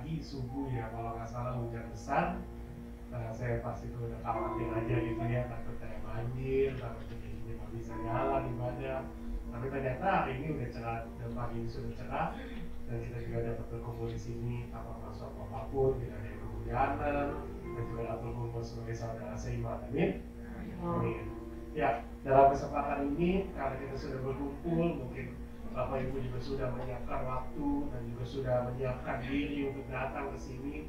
pagi subuh ya, kalau nggak salah hujan besar. Saya pasti tuh udah khawatir aja gitu ya, takut kayak banjir, takut ini nggak bisa jalan ibadah. Tapi ternyata hari ini udah cerah, dan pagi ini sudah cerah, dan kita juga dapat berkumpul di sini tanpa masuk apapun, tidak ada kehujanan, dan juga dapat berkumpul sebagai saudara seiman. Amin. Amin. Ya, dalam kesempatan ini karena kita sudah berkumpul, mungkin Bapak Ibu juga sudah menyiapkan waktu dan juga sudah menyiapkan diri untuk datang ke sini.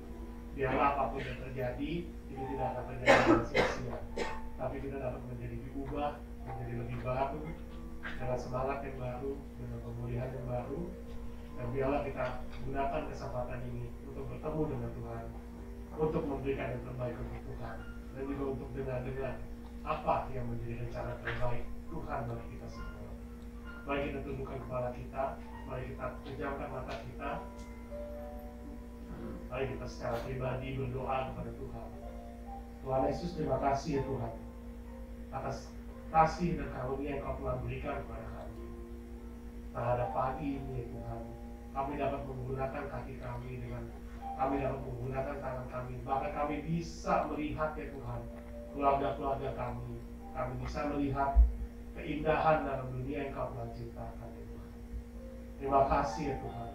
Biarlah apapun yang terjadi, ini tidak akan terjadi dengan sia-sia, tapi kita dapat menjadi diubah, menjadi lebih baru, dengan semangat yang baru, dengan pemulihan yang baru. Dan biarlah kita gunakan kesempatan ini untuk bertemu dengan Tuhan, untuk memberikan yang terbaik untuk Tuhan, dan juga untuk dengar-dengar apa yang menjadi rencana terbaik Tuhan bagi kita semua. Mari kita tundukkan kepala kita, mari kita pejamkan mata kita. Mari kita secara pribadi berdoa kepada Tuhan. Tuhan Yesus, terima kasih ya Tuhan atas kasih dan karunia yang Kau telah berikan kepada kami. Terhadap pagi ini ya Tuhan, kami dapat menggunakan kaki kami, kami dapat menggunakan tangan kami, bahkan kami bisa melihat ya Tuhan keluarga-keluarga kami. Kami bisa melihat keindahan dalam dunia yang Kau telah ciptakan ya Tuhan. Terima kasih ya Tuhan.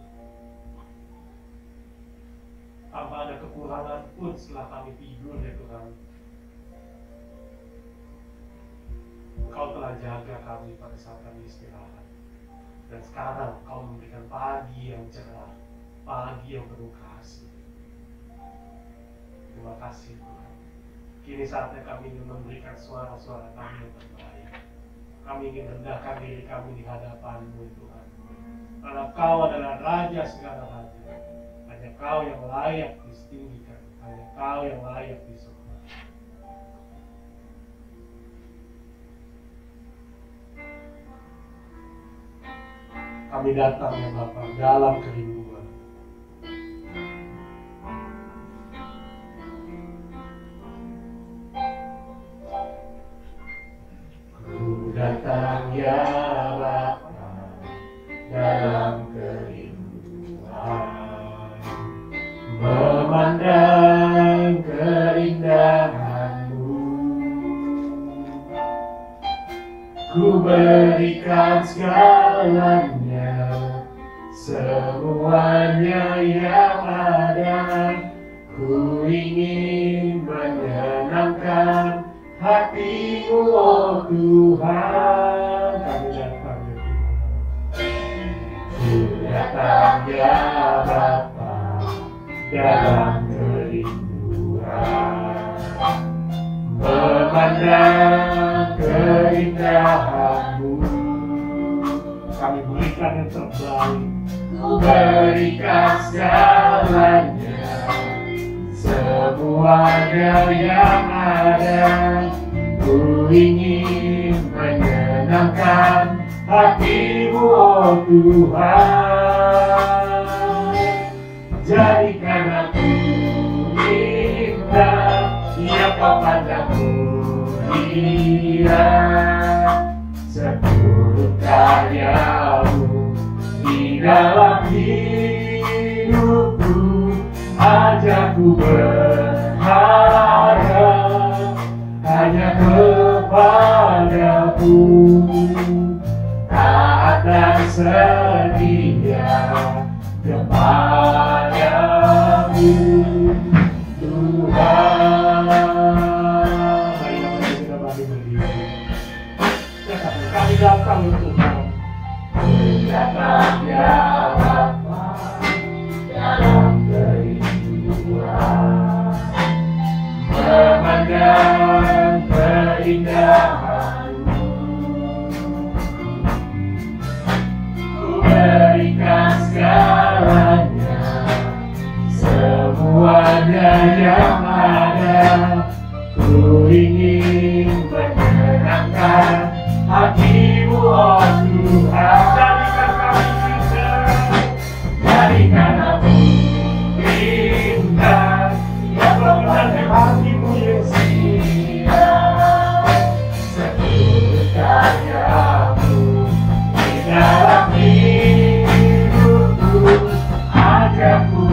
Tanpa ada kekurangan pun setelah kami tidur ya Tuhan, Kau telah jaga kami pada saat kami istirahat. Dan sekarang Kau memberikan pagi yang cerah, pagi yang penuh kasih. Terima kasih Tuhan. Kini saatnya kami ingin memberikan suara-suara kami yang terbaik. Kami ingin rendahkan diri kami di hadapan-Mu Tuhan. Karena Kau adalah Raja segala raja. Hanya Kau yang layak disetinggikan, hanya Kau yang layak disembah. Kami datang ya Bapa dalam kerinduan. Ku datang ya Bapa dalam kerinduan, memandang keindahan-Mu. Ku berikan segalanya, semuanya yang ada. Ku ingin menyenangkan hati-Mu, oh Tuhan. Kami datang ya Tuhan. Ku datang ya Bapa dalam kerinduan, memandang keindahan-Mu. Kami berikan yang terbaik, ku berikan segalanya, semuanya yang ada. Ku ingin menyenangkan hati-Mu, oh Tuhan. Jadikan aku indah, yang Kau pandang mulia. Seluruh karya-Mu di dalam hidupku, ajak ku berharap hanya kepadamu, taat dan setia kepadamu Tuhan. Mari kita berdiri. Kami datang Tuhan. Datang ya Bapa dalam kerinduan, memandang keindahan-Mu. Ku berikan segalanya, semuanya yang ada. Ku ingin menyenangkan hati-Mu, oh Tuhan. Jadikan kami indah, yang memandang hati-Mu yang sia. Seluruh karya-Mu di dalam hidupku, ajak ku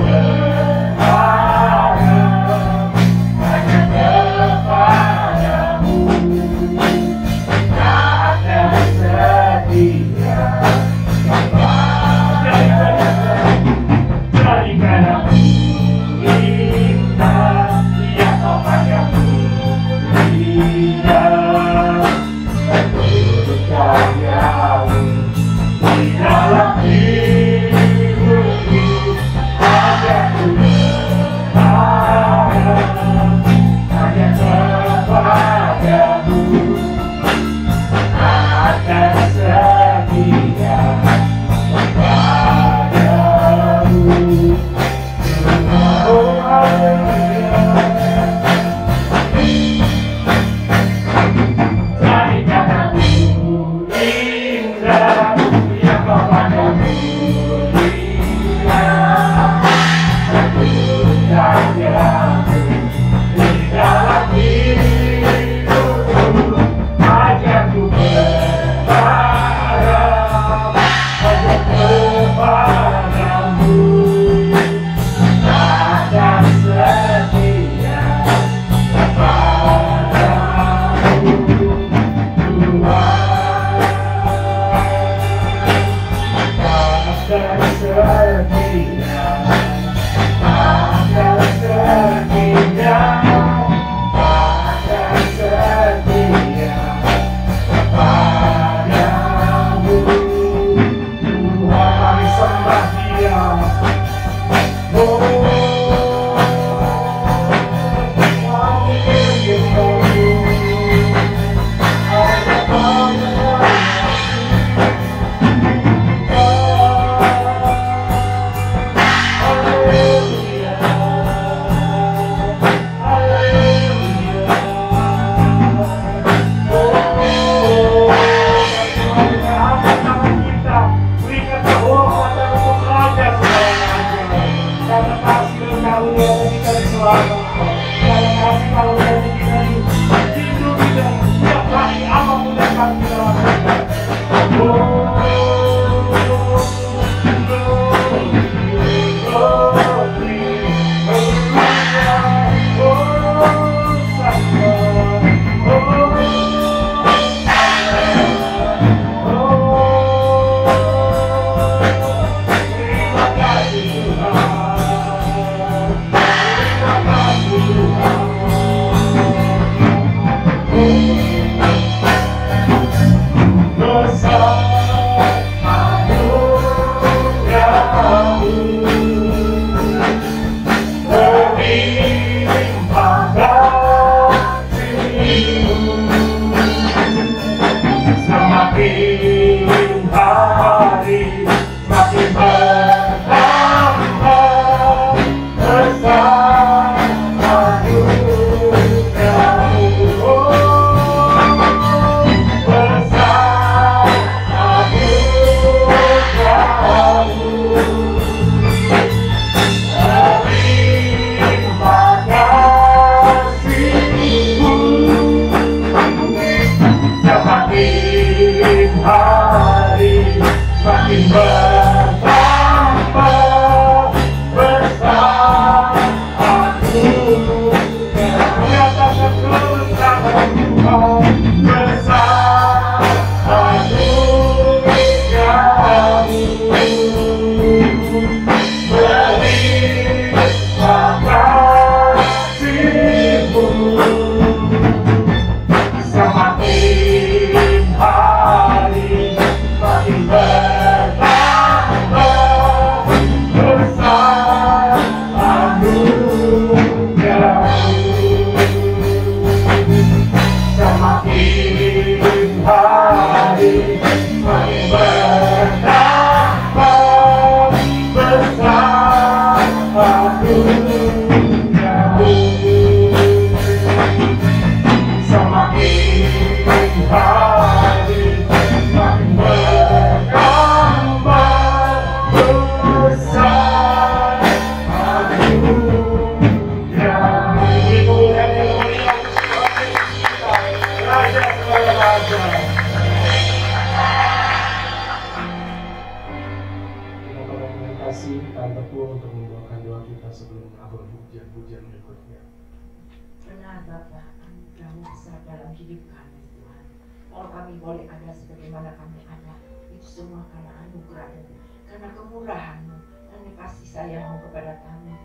Karena kemurahan-Mu dan kasih sayang-Mu kepada kami.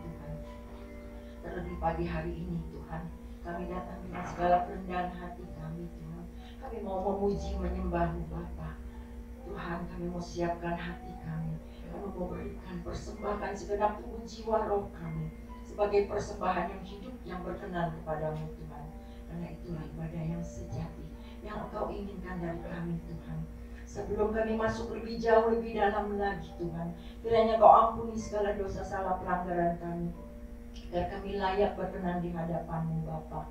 pagi hari ini Tuhan, kami datang dengan segala kerendahan hati kami Tuhan. Kami mau memuji menyembah-Mu Bapa. Tuhan, kami mau siapkan hati kami. Kami mau berikan persembahkan segenap tubuh jiwa roh kami sebagai persembahan yang hidup yang berkenan kepadamu Tuhan. Karena itulah ibadah yang sejati yang Engkau inginkan dari kami Tuhan. Sebelum kami masuk lebih jauh, lebih dalam lagi Tuhan, kiranya Kau ampuni segala dosa salah pelanggaran kami, agar kami layak berkenan di hadapan-Mu Bapa.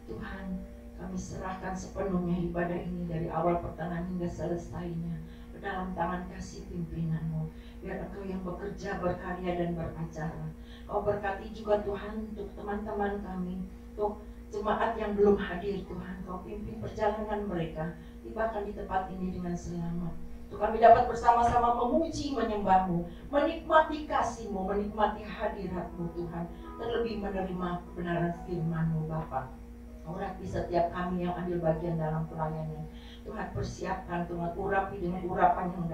Tuhan, kami serahkan sepenuhnya ibadah ini dari awal pertengahan hingga selesainya ke dalam tangan kasih pimpinan-Mu. Biar Engkau yang bekerja, berkarya dan beracara. Kau berkati juga Tuhan untuk teman-teman kami, untuk jemaat yang belum hadir Tuhan. Kau pimpin perjalanan mereka, tibakan di tempat ini dengan selamat. Untuk kami dapat bersama-sama memuji, menyembah-Mu, menikmati kasih-Mu, menikmati hadirat-Mu Tuhan. Terlebih menerima kebenaran firman-Mu Bapa. Urapi setiap kami yang ambil bagian dalam pelayanan. Tuhan persiapkan Tuhan, urapi dengan urapan yang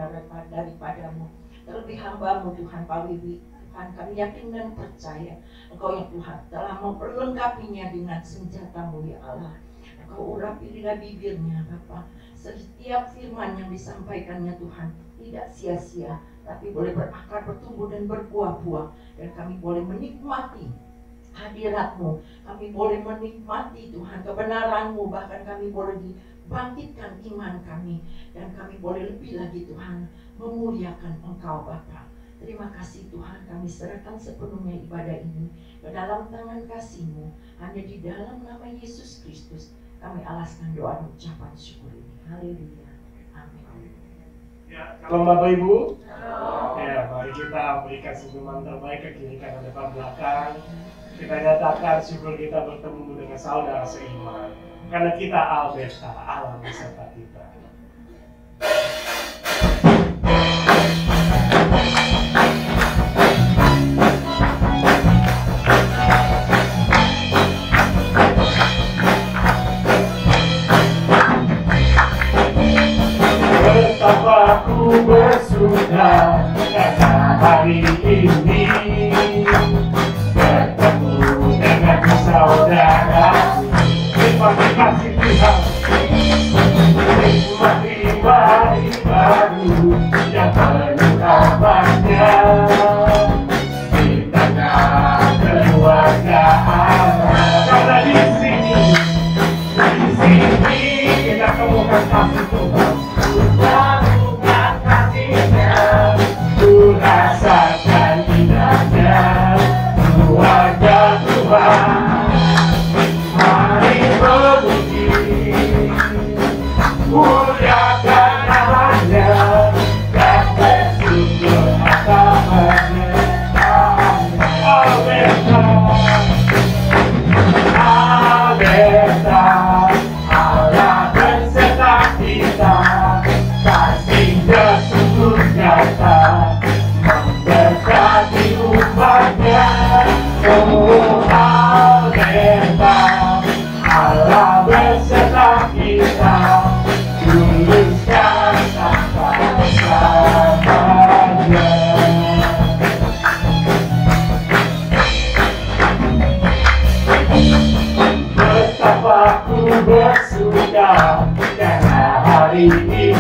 daripada-Mu. Terlebih hamba-Mu Tuhan Pak Wiwi. Tuhan, kami yakin dan percaya Engkau yang Tuhan telah memperlengkapinya dengan senjata-Mu ya Allah. Engkau urapi lidah bibirnya Bapa. Setiap firman yang disampaikannya Tuhan tidak sia-sia, tapi boleh berakar, bertumbuh dan berbuah-buah. Dan kami boleh menikmati hadirat-Mu, kami boleh menikmati Tuhan kebenaran-Mu, bahkan kami boleh dibangkitkan iman kami, dan kami boleh lebih lagi Tuhan memuliakan Engkau Bapa. Terima kasih Tuhan, kami serahkan sepenuhnya ibadah ini ke dalam tangan kasih-Mu. Hanya di dalam nama Yesus Kristus kami alaskan doa dan ucapan syukur ini. Haleluya. Amin. Ya, kalau Bapak Ibu, ya, mari kita berikan senyuman terbaik ke kiri kanan depan belakang. Kita nyatakan syukur kita bertemu dengan saudara seiman. Karena kita Al-Beta, Allah beserta kita. Betapa ku bersuka karena hari ini bertemu dengan saudara. Terima kasih Tuhan, nikmati hari baru yang penuh kabarnya di tengah keluarga Allah. Karena di sini kita temukan kasih Tuhan. Bukan kasihnya, ku rasakan indahnya keluarga Tuhan. Mari memuji, muliakan namanya dan bersyukur atasnya. Al-Beta, Al-Beta, Allah beserta kita. Kasihnya sungguh nyata memberkati umatnya. Oh Al-Beta, Allah beserta kita, tuluskan sampai selamanya. Betapa ku bersuka karena hari ini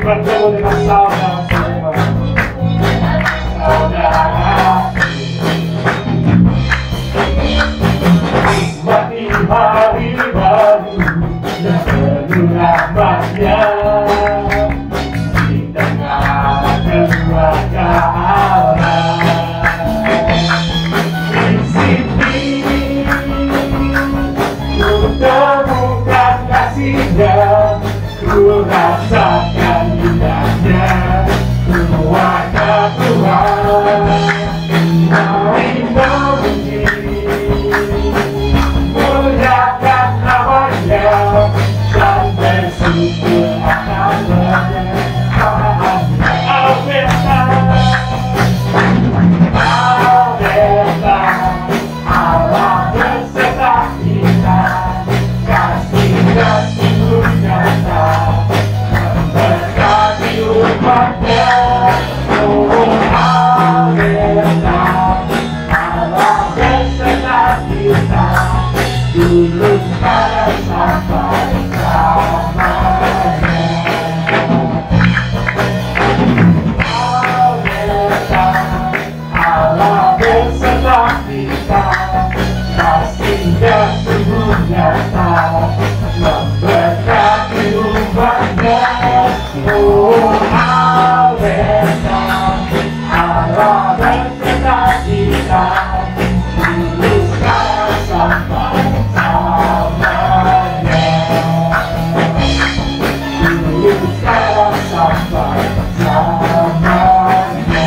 bertemu dengan saudara semua. Saudara, nikmati hari baru yang penuh rahmatnya di tengah keluarga Allah. Di sini ku temukan kasihnya, ku rasakan indahnya keluarga Tuhan. Mari memuji, muliakan namanya dan bersyukur atasnya. Al-Beta, Al-Beta, Allah beserta kita. Kasihnya sungguh nyata memberkati umatnya. Oh Al-Beta, Allah dulu sekarang sampai selamanya. Allah bersama kita, kasihnya sungguh nyata, memberkati umatnya. Oh Alena, Allah bersama kita, dulu sekarang sampai selamanya. Dulu sekarang sampai selamanya.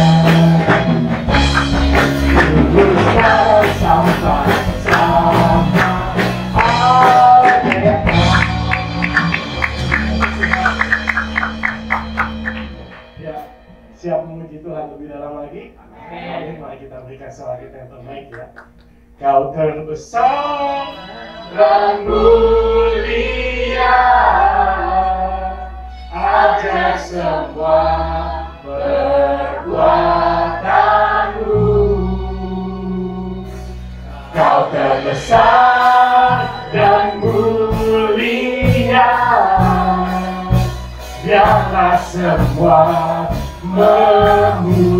Siap memuji Tuhan lebih dalam lagi? Amin. Mari kita berikan suara kita yang terbaik ya. Kau terbesar dan mulia, ajaib semua perbuatanmu. Kau terbesar dan mulia, biarlah semua memujimu.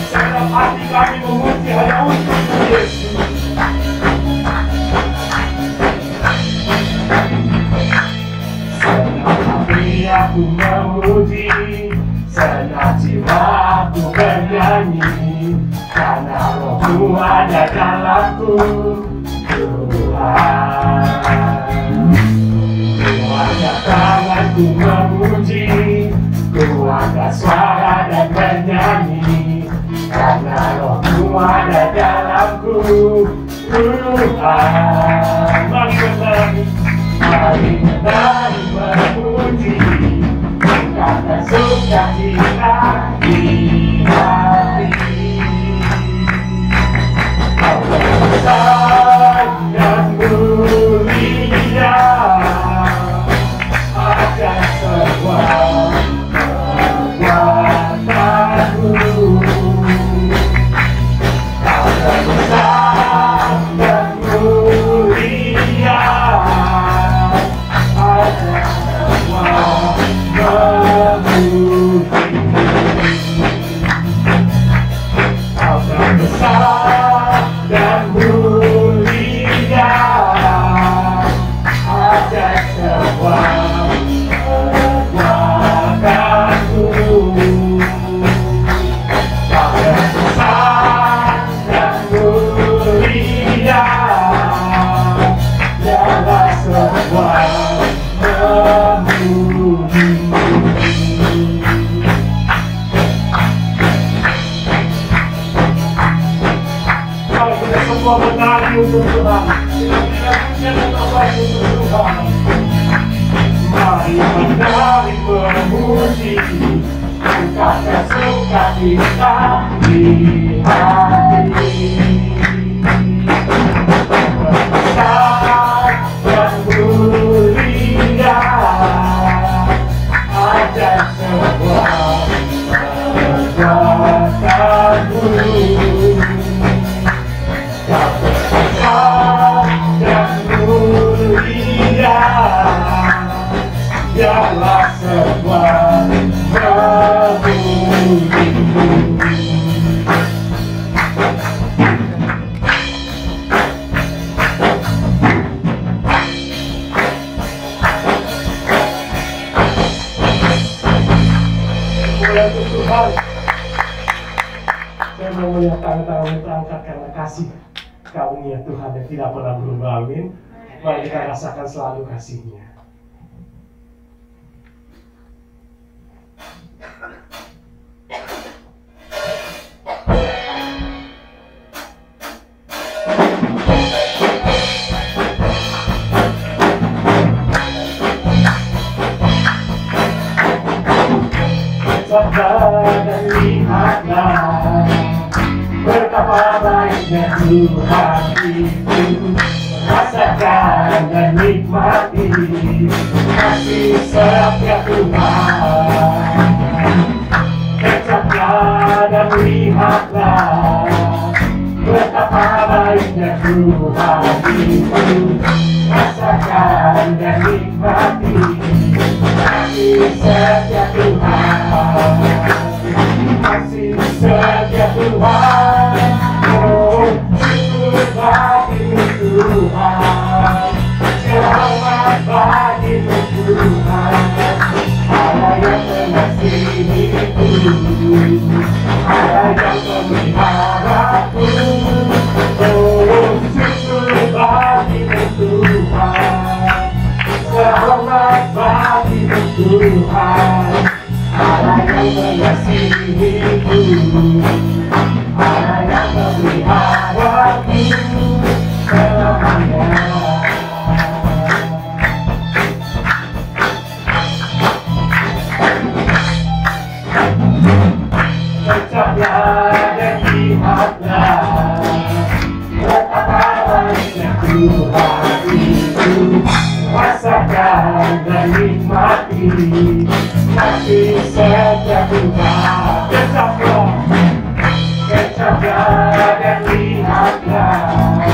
Senang hati kami memuji hanya untuk Yesus. Aku memuji, senang jiwaku bernyanyi, karena Roh-Mu ada dalamku, Tuhan. Kuangkat tanganku memuji, kuangkat suara dan bernyanyi, karena Roh-Mu ada dalamku, Tuhan. Mari menari, mari menari memuji, karena sukacita di hati. Kau terbesar dan mulia, ajaib semua perbuatanmu. Kau terbesar dan mulia, ajaib semua memujimu. Kau terbesar dan mulia, ajaib semua perbuatanmu. Kau terbesar dan mulia, biarlah semua memujimu. Mari kita semua menari untuk Tuhan. Kita punya terbaik untuk Tuhan. Mari menari memuji, ungkapkan sukacita di hati. Besar dan mulia, ajaib semua perbuatanmu. Kau besar dan mulia, biarlah semua memujimu. Mulai untuk Tuhan, saya mau melihat tangan-tangan terangkat karena kasih karunia Tuhan yang tidak pernah berubah. Amin. Mari kita rasakan selalu kasih-Nya. Sabar dan lihatlah betapa baiknya Tuhan itu, rasakan dan nikmati kasih setia Tuhan. Kecaplah dan lihatlah betapa baiknya Tuhan itu, rasakan dan nikmati kasih setia Tuhan. Kasih setia Tuhan, oh syukur bagimu Tuhan, selamat bagimu Tuhan, Allah yang mengasihiku, Allah yang memeliharaku, oh syukur bagimu Tuhan, selamat bagimu Tuhan, Allah yang mengasihiku, Allah yang memeliharaku selamanya. Kecaplah dan lihatlah betapa baiknya Tuhan itu, rasakan dan nikmati kasih setia Tuhan. Kecaplah dan lihatlah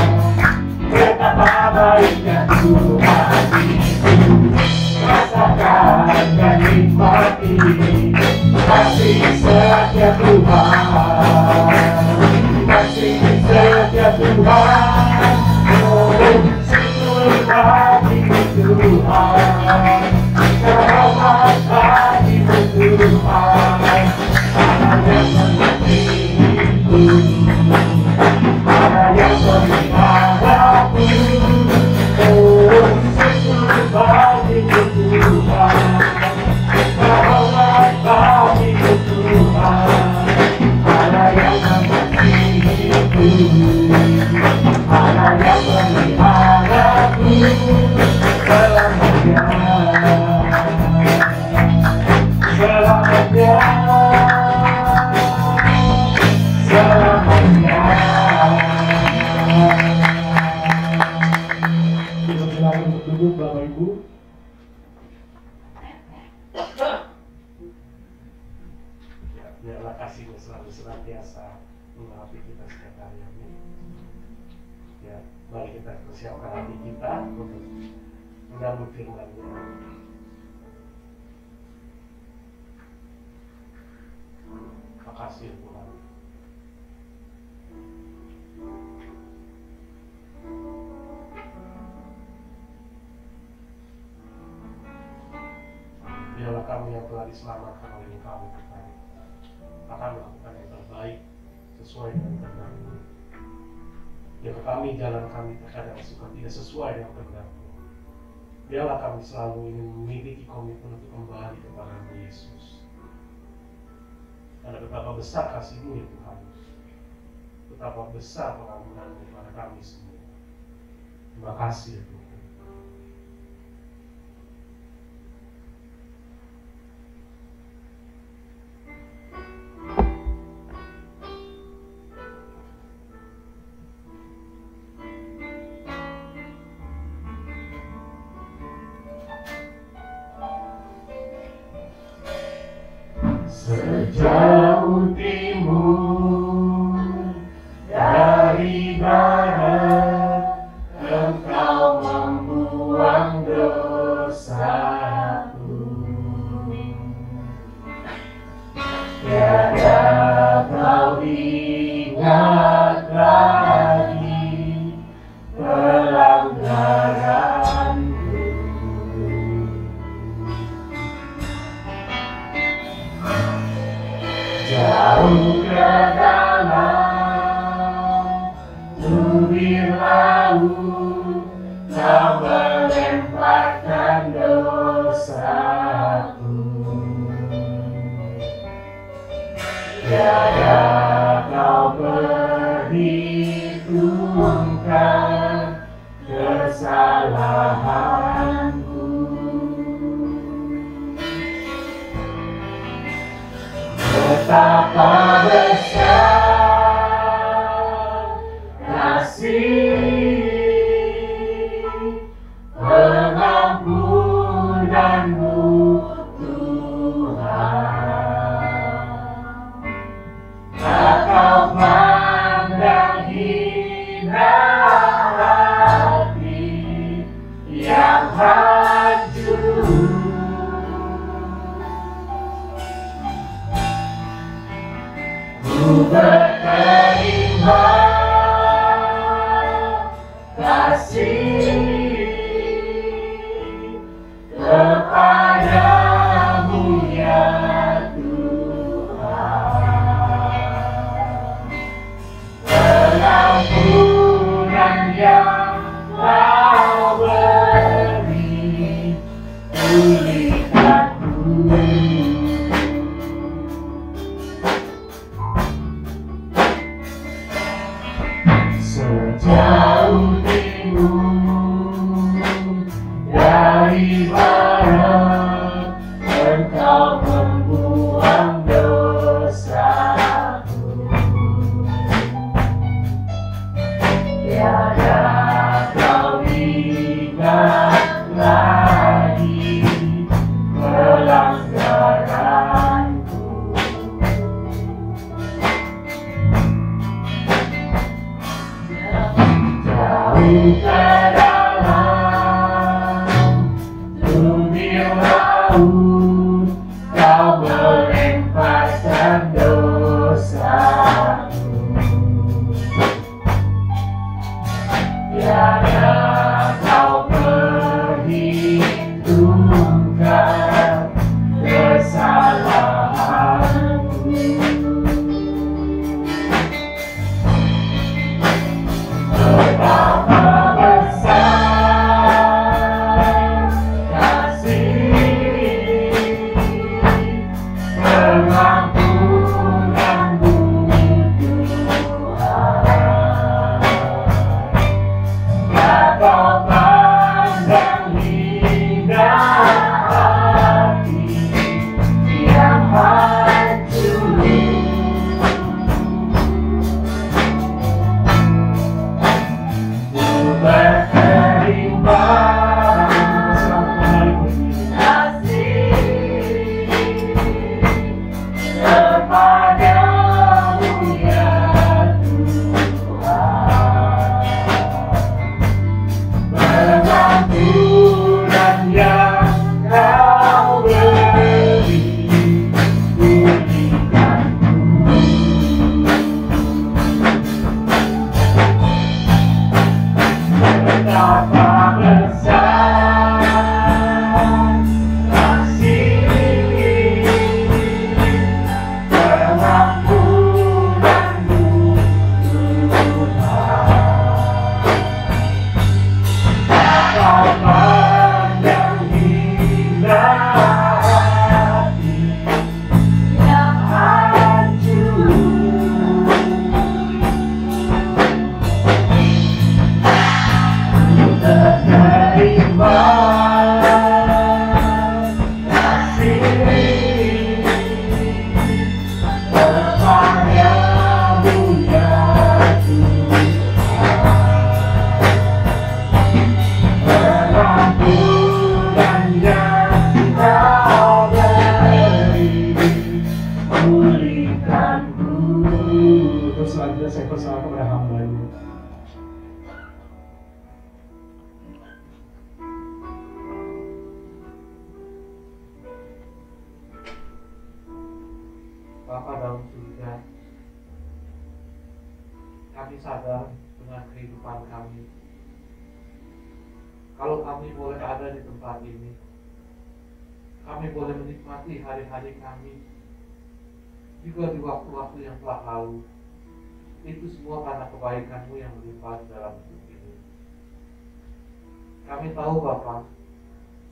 betapa baiknya Tuhan itu, rasakan dan nikmati kasih setia Tuhan. Kasih setia Tuhan, oh syukur bagimu Tuhan, selamat bagimu Tuhan, Allah yang mengasihiku, Allah yang memeliharaku, oh syukur bagimu Tuhan, selamat bagimu Tuhan, Allah yang mengasihiku, Allah yang memeliharaku selamanya. Selamanya, selamanya. Kita silakan untuk duduk Bapak Ibu. Ya, biarlah kasih-Nya selalu senantiasa mengurapi kita setiap hari ini. Ya, mari kita persiapkan hati kita untuk menyambut firman-Nya. Makasih Tuhan. Biarlah kami yang telah diselamatkan oleh Engkau Tuhan akan melakukan yang terbaik sesuai dengan kehendak-Mu. Biarlah kami jalan kami terkadang suka tidak sesuai dengan kehendak-Mu. Biarlah kami selalu ingin memiliki komitmen untuk kembali kepada Yesus. Karena betapa besar kasih-Mu ya Tuhan, betapa besar pengampunan-Mu kepada kami semua. Terima kasih ya Tuhan. Sejauh timur dari barat, Engkau membuang dosaku. Tiada Kau ingat lagi pelanggaranku. Jauh ke dalam tubir laut, Kau melemparkan dosaku. Tiada Kau perhitungkan kesalahanku. Betapa besar Ku berterima kasih kepadamu ya Tuhan, pengampunan yang Kau beri, pulihkanku. Sejauh timur dari barat, Engkau membuang dosaku. Tiada Kau ingat lagi pelanggaranku. Jauh ke dalam tumir laut, Kau melepaskan dosaku. Tiada Kau perhitungkan kesalahanku. Betapa besar kasih pengampunanmu Tuhan. Tak Kau pandang indah hati yang hancur. Ku berterima kasih kepadamu ya Tuhan, pengampunan yang Kau beri, pulihkanku. Betapa besar kasih pengampunanmu Tuhan. Tak Kau pandang indah hati yang hancur. Terima kasih kepadamu ya Tuhan, pengampunan yang Kau beri, pulihkanku. Terus selanjutnya saya persilakan kepada hamba-Mu. Bapa dalam surga, kami sadar dengan kehidupan kami. Kalau kami boleh ada di tempat ini, kami boleh menikmati hari-hari kami, juga di waktu-waktu yang telah lalu. Itu semua karena kebaikan-Mu yang melimpah dalam hidup ini. Kami tahu Bapa,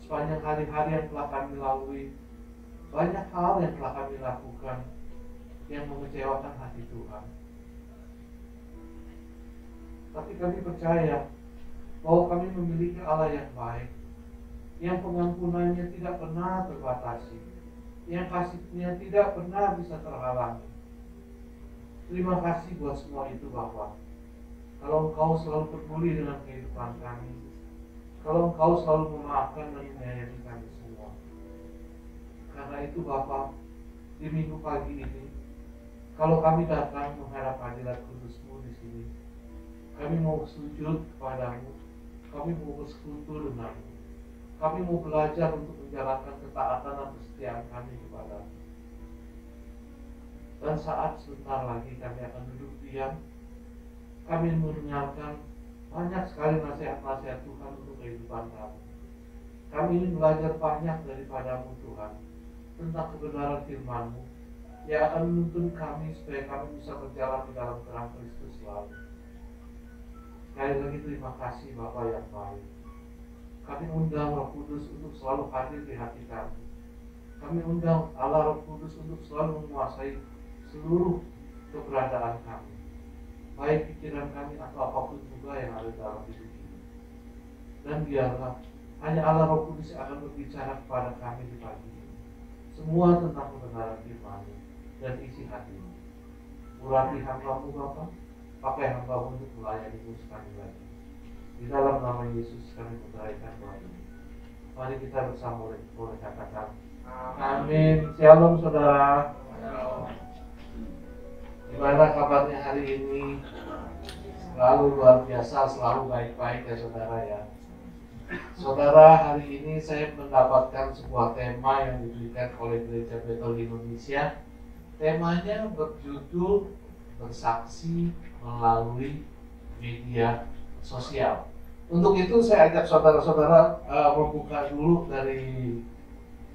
sepanjang hari-hari yang telah kami lalui, banyak hal yang telah kami lakukan yang mengecewakan hati Tuhan. Tapi kami percaya bahwa kami memiliki Allah yang baik, yang pengampunannya tidak pernah terbatasi, yang kasih-Nya tidak pernah bisa terhalangi. Terima kasih buat semua itu Bapa. Kalau Engkau selalu peduli dengan kehidupan kami, kalau Engkau selalu memaafkan dan menyayangi kami semua. Karena itu Bapa, di minggu pagi ini, kalau kami datang menghadap hadirat kudus-Mu di sini, kami mau sujud kepadamu, kami mau bersekutu denganmu, kami mau belajar untuk menjalankan ketaatan dan kesetiaan kami kepadamu. Dan saat sebentar lagi kami akan duduk diam, kami mendengarkan banyak sekali nasihat-nasihat Tuhan untuk kehidupan kami. Kami ingin belajar banyak daripadamu Tuhan, tentang kebenaran firman-Mu yang akan menuntun kami supaya kami bisa berjalan di dalam terang Kristus selalu. Sekali lagi terima kasih Bapa yang baik. Kami undang Roh Kudus untuk selalu hadir di hati kami. Kami undang Allah Roh Kudus untuk selalu menguasai seluruh keberadaan kami, baik pikiran kami atau apapun juga yang ada dalam hidup ini. Dan biarlah hanya Allah Roh Kudus yang akan berbicara kepada kami di pagi ini, semua tentang kebenaran firman-Mu dan isi hati-Mu. Urati hamba-Mu Bapa, pakai hamba-Mu untuk melayani-Mu sekali lagi. Di dalam nama Yesus kami berdoakan doa ini. Mari kita bersama boleh katakan amin. Shalom saudara. Gimana kabarnya hari ini? Selalu luar biasa, selalu baik-baik ya saudara ya. Saudara, hari ini saya mendapatkan sebuah tema yang diberikan oleh Gereja Betel Indonesia. Temanya berjudul bersaksi melalui media sosial. Untuk itu saya ajak saudara-saudara membuka dulu dari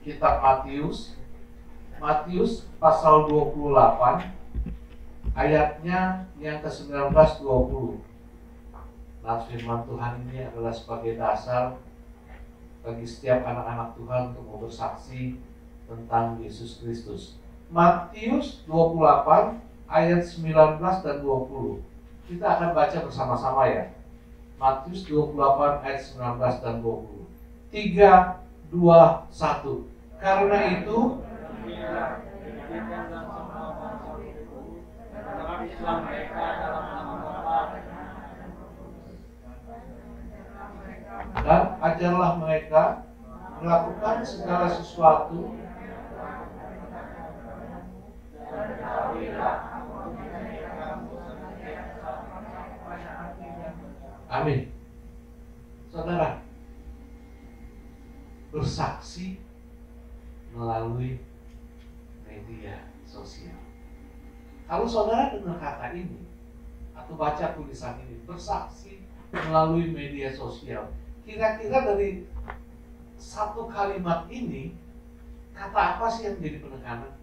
kitab Matius pasal 28 ayatnya yang ke-19 20. Nah, firman Tuhan ini adalah sebagai dasar bagi setiap anak-anak Tuhan untuk mau bersaksi tentang Yesus Kristus. Matius 28 ayat 19 dan 20. Kita akan baca bersama-sama ya. Matius 28 ayat 19 dan 20. 3, 2, 1. Karena itu dan ajarlah mereka melakukan segala sesuatu amin. Saudara, bersaksi melalui media sosial. Kalau saudara dengar kata ini atau baca tulisan ini, bersaksi melalui media sosial, kira-kira dari satu kalimat ini, kata apa sih yang jadi penekanan?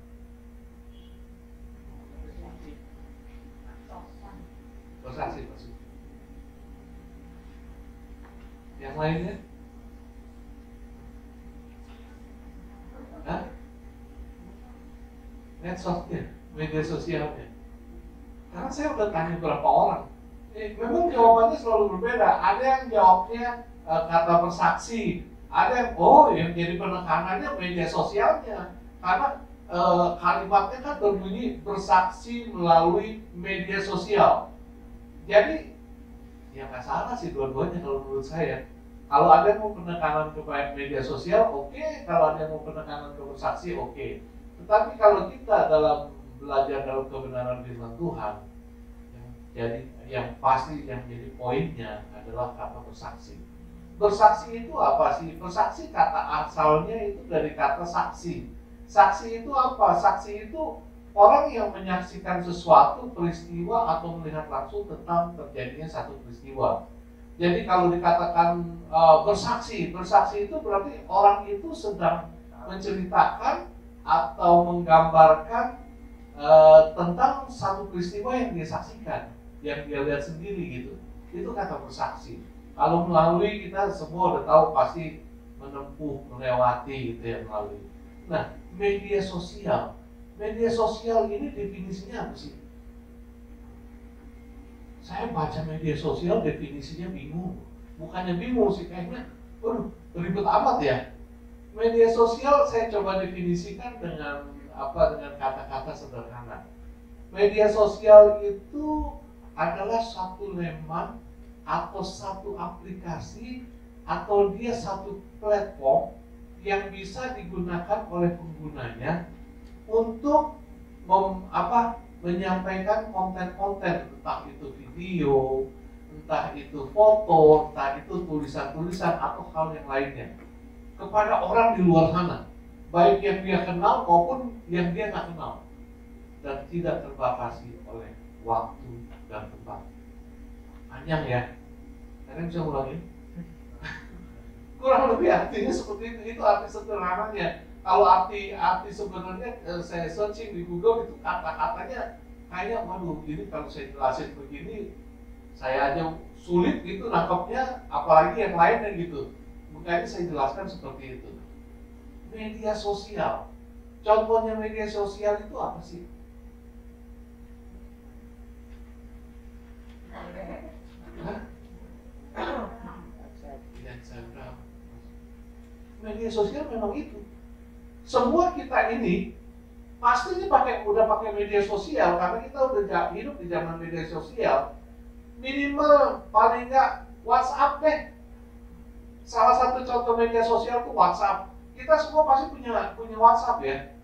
Bersaksi. Yang lainnya? Medsosnya, media sosialnya. Karena saya udah tanya beberapa orang, memang jawabannya selalu berbeda. Ada yang jawabnya kata bersaksi, ada yang jadi penekanannya media sosialnya. Karena kalimatnya kan berbunyi bersaksi melalui media sosial. Jadi ya nggak salah sih dua-duanya kalau menurut saya. Kalau ada yang mau penekanan ke media sosial, oke. Kalau ada yang mau penekanan ke bersaksi, oke. Tetapi kalau kita dalam belajar dalam kebenaran firman Tuhan, jadi yang pasti yang jadi poinnya adalah kata bersaksi. Bersaksi itu apa sih? Bersaksi kata asalnya itu dari kata saksi. Saksi itu apa? Saksi itu orang yang menyaksikan sesuatu peristiwa atau melihat langsung tentang terjadinya satu peristiwa. Jadi kalau dikatakan bersaksi itu berarti orang itu sedang menceritakan atau menggambarkan tentang satu peristiwa yang dia saksikan, yang dia lihat sendiri gitu. Itu kata bersaksi. Kalau melalui, kita semua udah tahu pasti menempuh, melewati gitu ya melalui. Nah, media sosial ini definisinya apa sih? Saya baca media sosial definisinya bingung. Bukannya bingung sih, kayaknya ribet amat ya. Media sosial saya coba definisikan dengan kata-kata sederhana. Media sosial itu adalah satu leman atau satu aplikasi atau dia satu platform yang bisa digunakan oleh penggunanya untuk menyampaikan konten-konten, entah itu video, entah itu foto, entah itu tulisan-tulisan atau hal yang lainnya kepada orang di luar sana, baik yang dia kenal maupun yang dia nggak kenal. dan tidak terbatasi oleh waktu dan tempat. Panjang ya? Kalian bisa ulangin? Kurang lebih artinya seperti itu. Itu arti sederhananya. Kalau arti sebenarnya saya searching di Google itu kata-katanya kayak waduh, ini kalau saya jelasin begini saya aja sulit gitu nangkepnya, apalagi yang lainnya gitu. Makanya saya jelaskan seperti itu. Media sosial. Contohnya media sosial itu apa sih? Instagram. Media sosial memang itu. Semua kita ini pasti udah pakai media sosial karena kita udah hidup di zaman media sosial. Minimal paling nggak WhatsApp deh. Salah satu contoh media sosial itu WhatsApp. Kita semua pasti punya WhatsApp ya.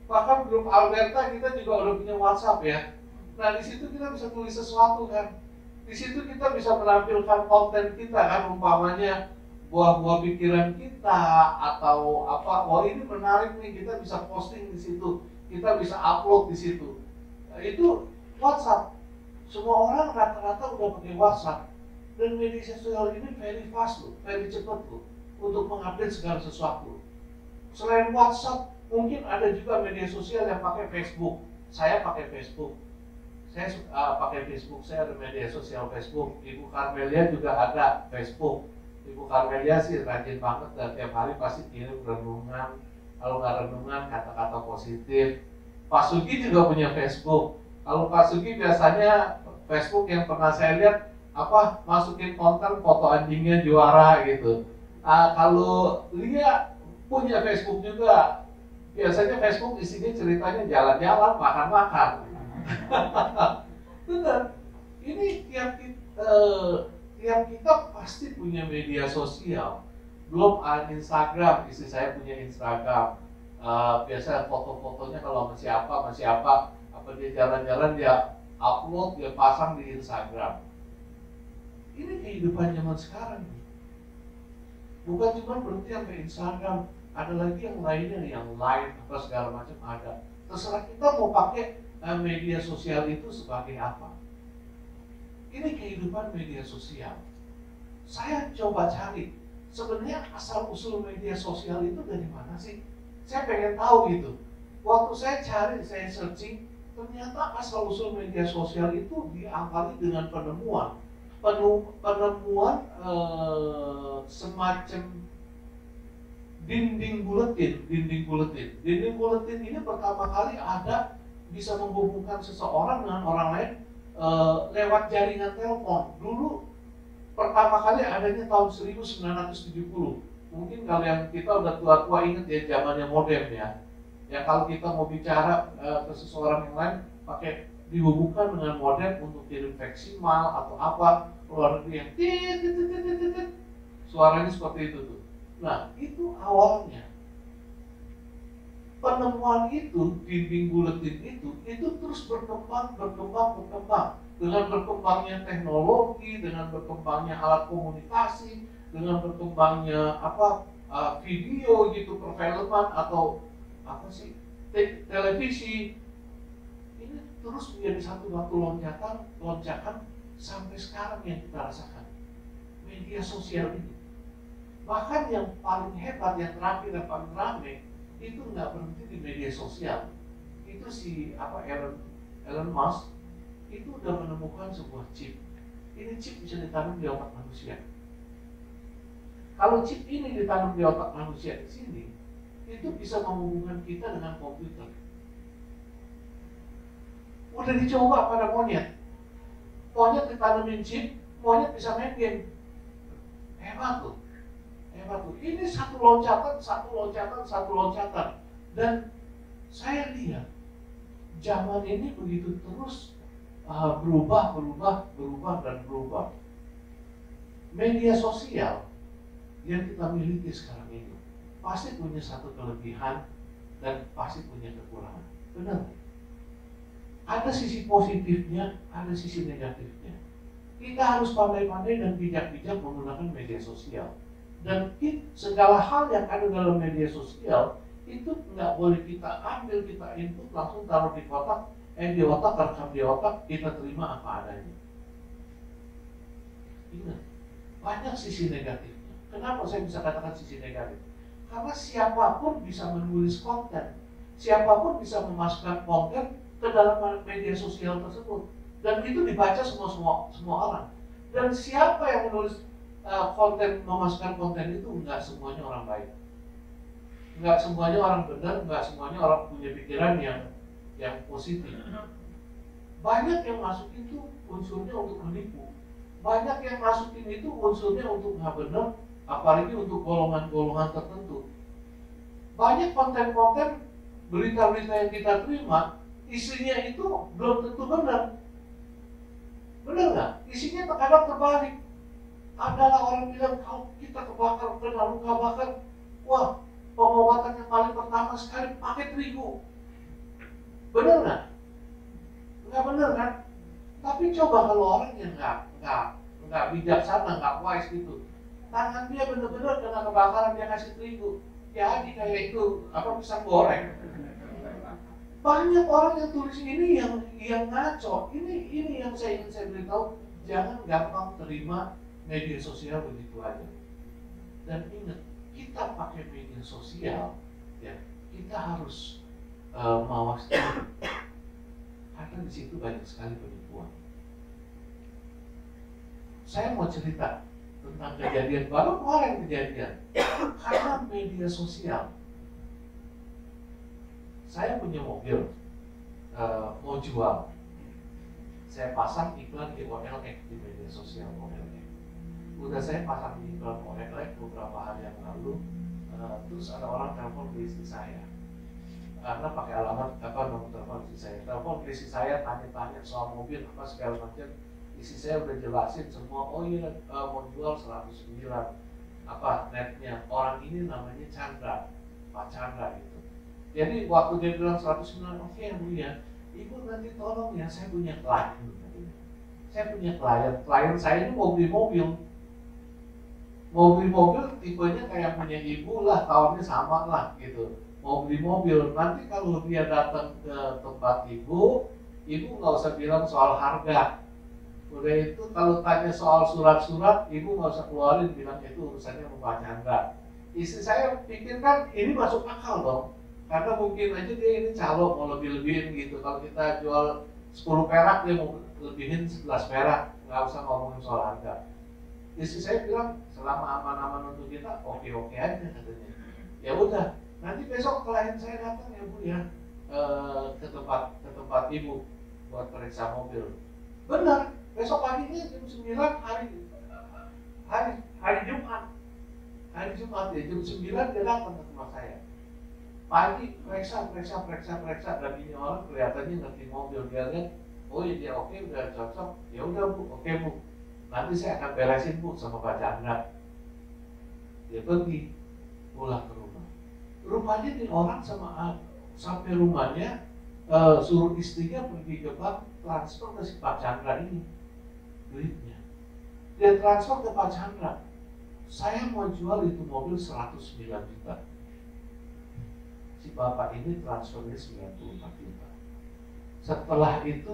Bahkan grup Alberta kita juga udah punya WhatsApp ya. Nah di situ kita bisa tulis sesuatu kan. Di situ kita bisa menampilkan konten kita kan, umpamanya buah-buah pikiran kita atau apa. Wah ini menarik nih, kita bisa posting di situ, kita bisa upload di situ. Nah, itu WhatsApp. Semua orang rata-rata udah pakai WhatsApp. Dan media sosial ini very fast loh, very cepat loh untuk mengupdate segala sesuatu. Selain WhatsApp, mungkin ada juga media sosial yang pakai Facebook. Saya pakai Facebook. Saya pakai Facebook, saya ada media sosial Facebook. Ibu Carmelia juga ada Facebook. Ibu Carmelia sih rajin banget dan tiap hari pasti kirim renungan. Kalau nggak renungan, kata-kata positif. Pak Sugi juga punya Facebook. Kalau Pak Sugi biasanya Facebook yang pernah saya lihat masukin konten foto anjingnya juara gitu. Kalau Lia punya Facebook juga, biasanya Facebook isinya ceritanya jalan-jalan, makan-makan. Benar. Ini tiap kita pasti punya media sosial. Belum Instagram, istri saya punya Instagram. Biasa foto-fotonya kalau masih apa dia jalan-jalan dia upload, dia pasang di Instagram. Ini kehidupan zaman sekarang. Bukan cuma berhenti sampai Instagram, ada lagi yang lainnya, yang lain apa segala macam ada. Terserah kita mau pakai media sosial itu sebagai apa. Ini kehidupan media sosial. Saya coba cari sebenarnya asal usul media sosial itu dari mana sih? Saya pengen tahu gitu. Waktu saya cari, saya searching, ternyata asal usul media sosial itu diawali dengan penemuan semacam dinding buletin. Dinding buletin ini pertama kali ada bisa menghubungkan seseorang dengan orang lain lewat jaringan telepon. Dulu pertama kali adanya tahun 1970. Mungkin kalau yang kita udah tua-tua ingat ya zamannya modem ya. Ya kalau kita mau bicara ke seseorang yang lain pakai dihubungkan dengan modem untuk kirim maksimal atau apa, luar negeri yang tit, suaranya seperti itu tuh. Nah itu awalnya. Penemuan itu, dinding buletin itu terus berkembang. Dengan berkembangnya teknologi, dengan berkembangnya alat komunikasi, dengan berkembangnya video gitu, perfilman atau televisi, ini terus menjadi satu waktu lonjakan sampai sekarang yang kita rasakan. Media sosial ini. Bahkan yang paling hebat, yang terakhir, yang paling ramai, itu nggak berhenti di media sosial. Itu si Elon Musk itu udah menemukan sebuah chip. Ini chip bisa ditanam di otak manusia. Kalau chip ini ditanam di otak manusia di sini, itu bisa menghubungkan kita dengan komputer. Udah dicoba pada monyet. Monyet ditanamin chip, monyet bisa main game. Hebat tuh. Ini satu loncatan. Dan saya lihat zaman ini begitu terus berubah. Media sosial yang kita miliki sekarang ini pasti punya satu kelebihan dan pasti punya kekurangan. Benar? Ada sisi positifnya, ada sisi negatifnya. Kita harus pandai-pandai dan bijak-bijak menggunakan media sosial. Dan segala hal yang ada dalam media sosial itu nggak boleh kita ambil, kita input langsung taruh di kotak, di otak, rekam di otak, kita terima apa adanya. Ingat, banyak sisi negatifnya. Kenapa saya bisa katakan sisi negatif? Karena siapapun bisa menulis konten, siapapun bisa memasukkan konten ke dalam media sosial tersebut, dan itu dibaca semua orang. Dan siapa yang menulis konten, memasukkan konten itu nggak semuanya orang baik, nggak semuanya orang benar, nggak semuanya orang punya pikiran yang positif. Banyak yang masuk itu unsurnya untuk menipu, banyak yang masukin itu unsurnya untuk nggak benar, apalagi untuk golongan-golongan tertentu. Banyak konten-konten berita-berita yang kita terima, isinya itu belum tentu benar. Benar nggak? Isinya terkadang terbalik. Adalah orang bilang kalau kita kebakar, kena luka bakar, wah pengobatan yang paling pertama sekali pakai terigu. Benar nggak? Nggak benar kan? Tapi coba kalau orang yang nggak bijaksana, nggak wise gitu, tangan dia benar-benar kena kebakaran, dia kasih terigu, ya kayak itu pisang goreng. Banyak orang yang tulis ini yang ngaco. Ini yang saya ingin saya beritahu, jangan gampang terima media sosial begitu aja. Dan ingat, kita pakai media sosial, ya kita harus mawas diri, karena di situ banyak sekali penipuan. Saya mau cerita tentang kejadian baru kemarin karena media sosial. Saya punya mobil, mau jual. Saya pasang iklan di OLX di media sosial OLX. Udah saya pasang iklan OLX beberapa hari yang lalu, terus ada orang telepon ke istri saya. Karena pakai alamat nomor telepon istri saya. Telepon ke istri saya, tanya-tanya soal mobil apa segala macam. Istri saya udah jelasin semua. Oh iya, mau jual 109. Netnya. Orang ini namanya Chandra, Pak Chandra itu. Jadi waktu dia bilang 109, oke Bu ya, Ibu nanti tolong ya, saya punya klien. Saya punya klien saya ini mau beli mobil. Mau beli mobil tipenya kayak punya ibu lah, tahunnya sama lah gitu. Mau beli mobil, nanti kalau dia datang ke tempat ibu nggak usah bilang soal harga. Udah itu kalau tanya soal surat-surat, ibu nggak usah keluarin, bilang itu urusannya sama Pak Chandra. Istri saya pikir kan ini masuk akal dong. Karena mungkin aja dia ini calo mau lebih-lebihin gitu. Kalau kita jual 10 perak, dia mau lebihin 11 perak. Nggak usah ngomongin soal harga. Istri saya bilang, selama aman-aman untuk kita, oke-oke aja katanya. Ya udah, nanti besok klien saya datang ya Bu ya, ke tempat ibu buat periksa mobil. Benar, besok paginya jam 9 hari Jumat. Hari Jumat ya, jam 9 dia datang ke tempat saya. Pagi periksa, dan ini orang kelihatannya ngerti mobil. Dia lihat, oh iya dia oke, udah cocok, ya udah Bu, oke Bu, nanti saya akan beresin Bu sama Pak Chandra. Dia pergi pulang ke rumah. Rupanya nih orang sampai rumahnya suruh istrinya pergi ke bank, transfer ke si Pak Chandra ini duitnya. Dia transfer ke Pak Chandra. Saya mau jual itu mobil 109 juta. Si bapak ini transfernya 94 juta. Setelah itu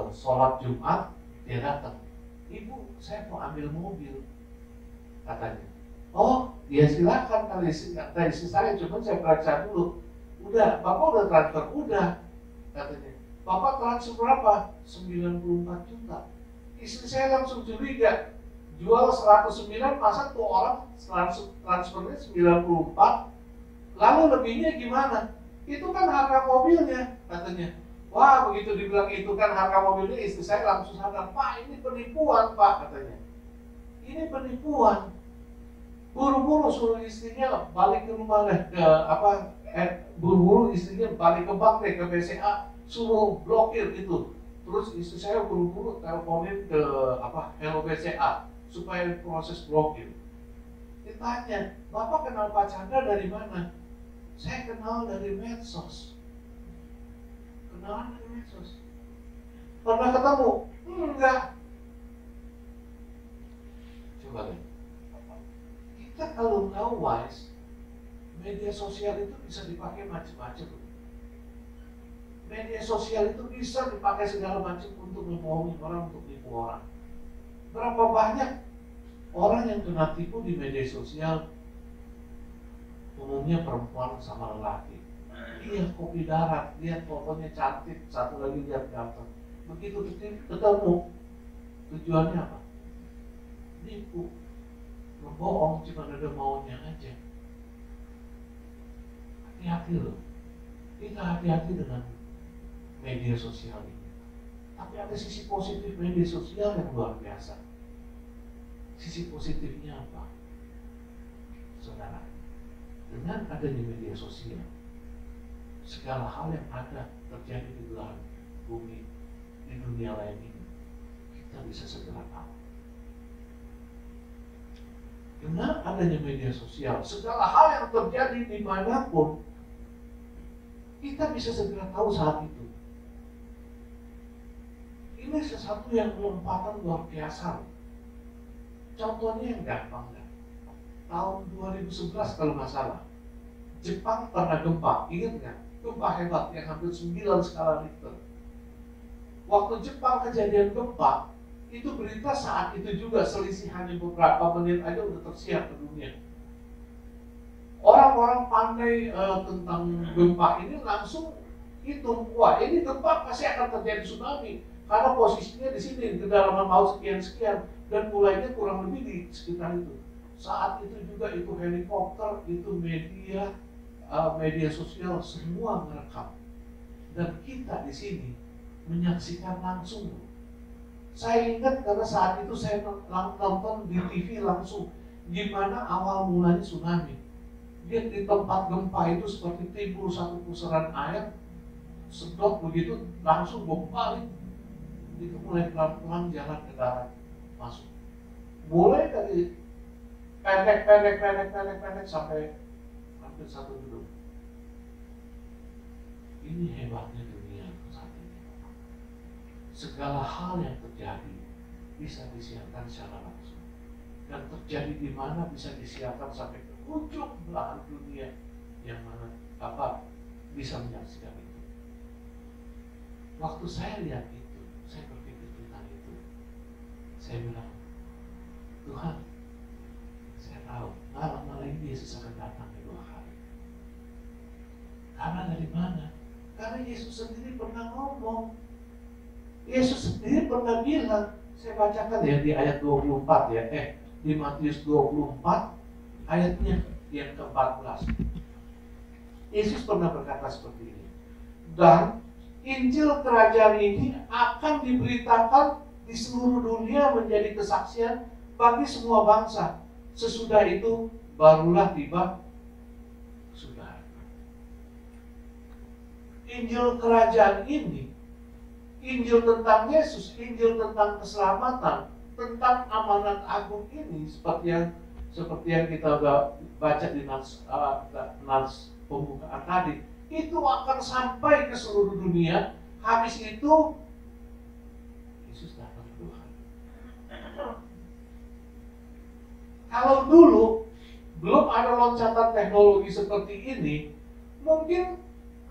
sholat Jumat, dia datang. Ibu, saya mau ambil mobil, katanya. Oh, ya silakan kali istri saya, cuma saya periksa dulu. Udah, bapak udah transfer, udah, katanya. Bapak transfer berapa? 94 juta. Istri saya langsung curiga, jual 109, masa tuh orang transfernya 94, lalu lebihnya gimana? Itu kan harga mobilnya, katanya. Wah, begitu dibilang itu kan harga mobilnya, istri saya langsung sadar, Pak, ini penipuan, Pak, katanya. Ini penipuan. Buru-buru suruh istrinya balik ke rumah deh, buru-buru istrinya balik ke bank deh, ke BCA, suruh blokir itu. Terus istri saya buru-buru teleponin ke Hello BCA supaya proses blokir. Ditanya, Bapak kenal Pak Chandra dari mana? Saya kenal dari medsos. Kenalan dari medsos. Pernah ketemu? Enggak. Coba deh. Kita kalau nggak wise, media sosial sosial itu bisa dipakai macam-macam. Media sosial itu bisa dipakai segala macam untuk membohongi orang, untuk tipu orang. Berapa banyak orang yang kena tipu di media sosial, umumnya perempuan sama lelaki. Iya, kopi darat, lihat fotonya cantik, satu lagi lihat ganteng. Begitu ketemu, tujuannya apa? Nipu, membohong, cuma ada maunya aja. Hati-hati loh, kita hati-hati dengan media sosial ini. Tapi ada sisi positif media sosial yang luar biasa. Sisi positifnya apa? Saudara, dengan adanya media sosial, segala hal yang ada terjadi di belahan bumi, di dunia lain ini, kita bisa segera tahu. Dengan adanya media sosial, segala hal yang terjadi dimanapun, kita bisa segera tahu saat itu. Ini sesuatu yang lompatan luar biasa. Contohnya yang gampang kan? Tahun 2011 kalau nggak salah, Jepang pernah gempa, ingat nggak? Gempa hebat yang hampir 9 skala Richter. Waktu Jepang kejadian gempa, itu berita saat itu juga selisih hanya beberapa menit aja udah tersiar ke dunia. Orang-orang pandai tentang gempa ini langsung hitung, wah ini gempa pasti akan terjadi tsunami karena posisinya di sini, kedalaman laut sekian-sekian, dan mulainya kurang lebih di sekitar itu. Saat itu juga itu helikopter, itu media sosial semua merekam, dan kita di sini menyaksikan langsung. Saya ingat karena saat itu saya nonton di TV langsung gimana awal mulanya tsunami. Dia di tempat gempa itu seperti timbul satu pusaran air, sedot begitu langsung balik. Itu mulai pelan-pelan jalan ke darat masuk. Mulai dari pendek sampai hampir satu gedung. Ini hebatnya dunia saat ini. Segala hal yang terjadi bisa disiarkan secara langsung, dan terjadi di mana bisa disiarkan sampai ke ujung belahan dunia yang mana bisa menyaksikan itu. Waktu saya lihat itu, saya berpikir tentang itu. Saya bilang, Tuhan, saya tahu malam ini Yesus akan datang kedua kali. Karena dari mana? Karena Yesus sendiri pernah ngomong. Yesus sendiri pernah bilang, saya bacakan ya di ayat 24 ya, di Matius 24 ayatnya yang ke-14. Yesus pernah berkata seperti ini. Dan Injil kerajaan ini akan diberitakan di seluruh dunia menjadi kesaksian bagi semua bangsa. Sesudah itu barulah tiba sudah. Injil kerajaan ini, Injil tentang Yesus, Injil tentang keselamatan, tentang amanat agung ini, seperti yang kita udah baca di nas pembukaan tadi, itu akan sampai ke seluruh dunia. Habis itu Yesus datang Tuhan. Kalau dulu belum ada loncatan teknologi seperti ini, mungkin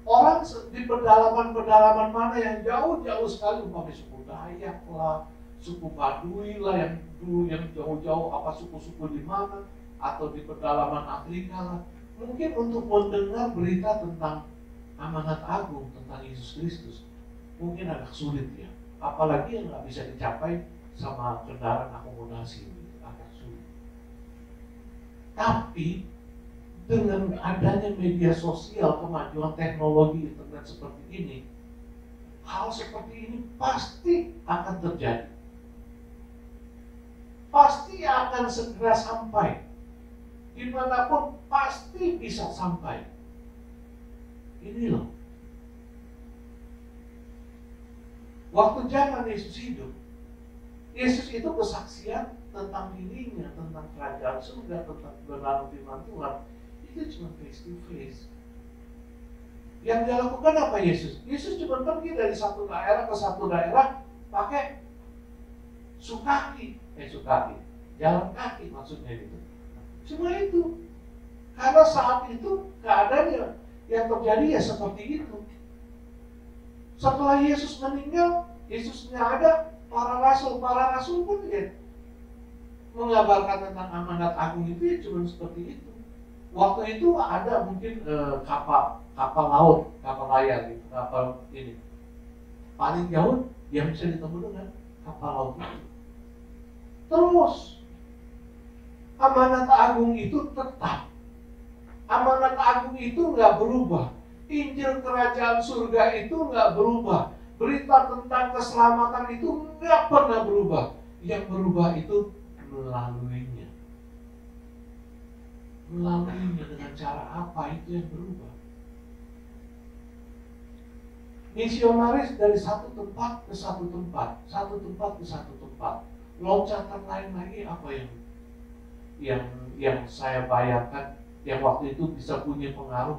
orang di pedalaman-pedalaman mana yang jauh-jauh sekali, umpamanya suku Dayak lah, suku Baduy lah, yang dulu yang jauh-jauh suku-suku di mana, atau di pedalaman Afrika lah, mungkin untuk mendengar berita tentang amanat agung, tentang Yesus Kristus, mungkin agak sulit ya. Apalagi yang nggak bisa dicapai sama kendaraan akomodasi, agak sulit. Tapi dengan adanya media sosial, kemajuan teknologi internet seperti ini, hal seperti ini pasti akan terjadi. Pasti akan segera sampai. Dimanapun pasti bisa sampai. Ini loh. Waktu zaman Yesus hidup, Yesus itu kesaksian tentang dirinya, tentang kerajaan surga, tentang kebenaran firman Tuhan. Itu cuma face to face. Yang dia lakukan apa Yesus? Yesus cuma pergi dari satu daerah ke satu daerah pakai jalan kaki maksudnya itu. Cuma itu. Karena saat itu keadaannya yang terjadi ya seperti itu. Setelah Yesus meninggal, Yesusnya ada, para rasul pun ya mengabarkan tentang amanat agung itu ya cuma seperti itu. Waktu itu ada mungkin kapal laut, kapal layar gitu, kapal ini. Paling jauh yang bisa ditemu dengan kapal laut itu. Terus amanat agung itu tetap. Amanat agung itu nggak berubah. Injil kerajaan surga itu nggak berubah. Berita tentang keselamatan itu nggak pernah berubah. Yang berubah itu melaluinya. Melaluinya dengan cara apa itu yang berubah. Misionaris dari satu tempat ke satu tempat, satu tempat ke satu tempat. Loncatan lain lagi apa yang saya bayangkan yang waktu itu bisa punya pengaruh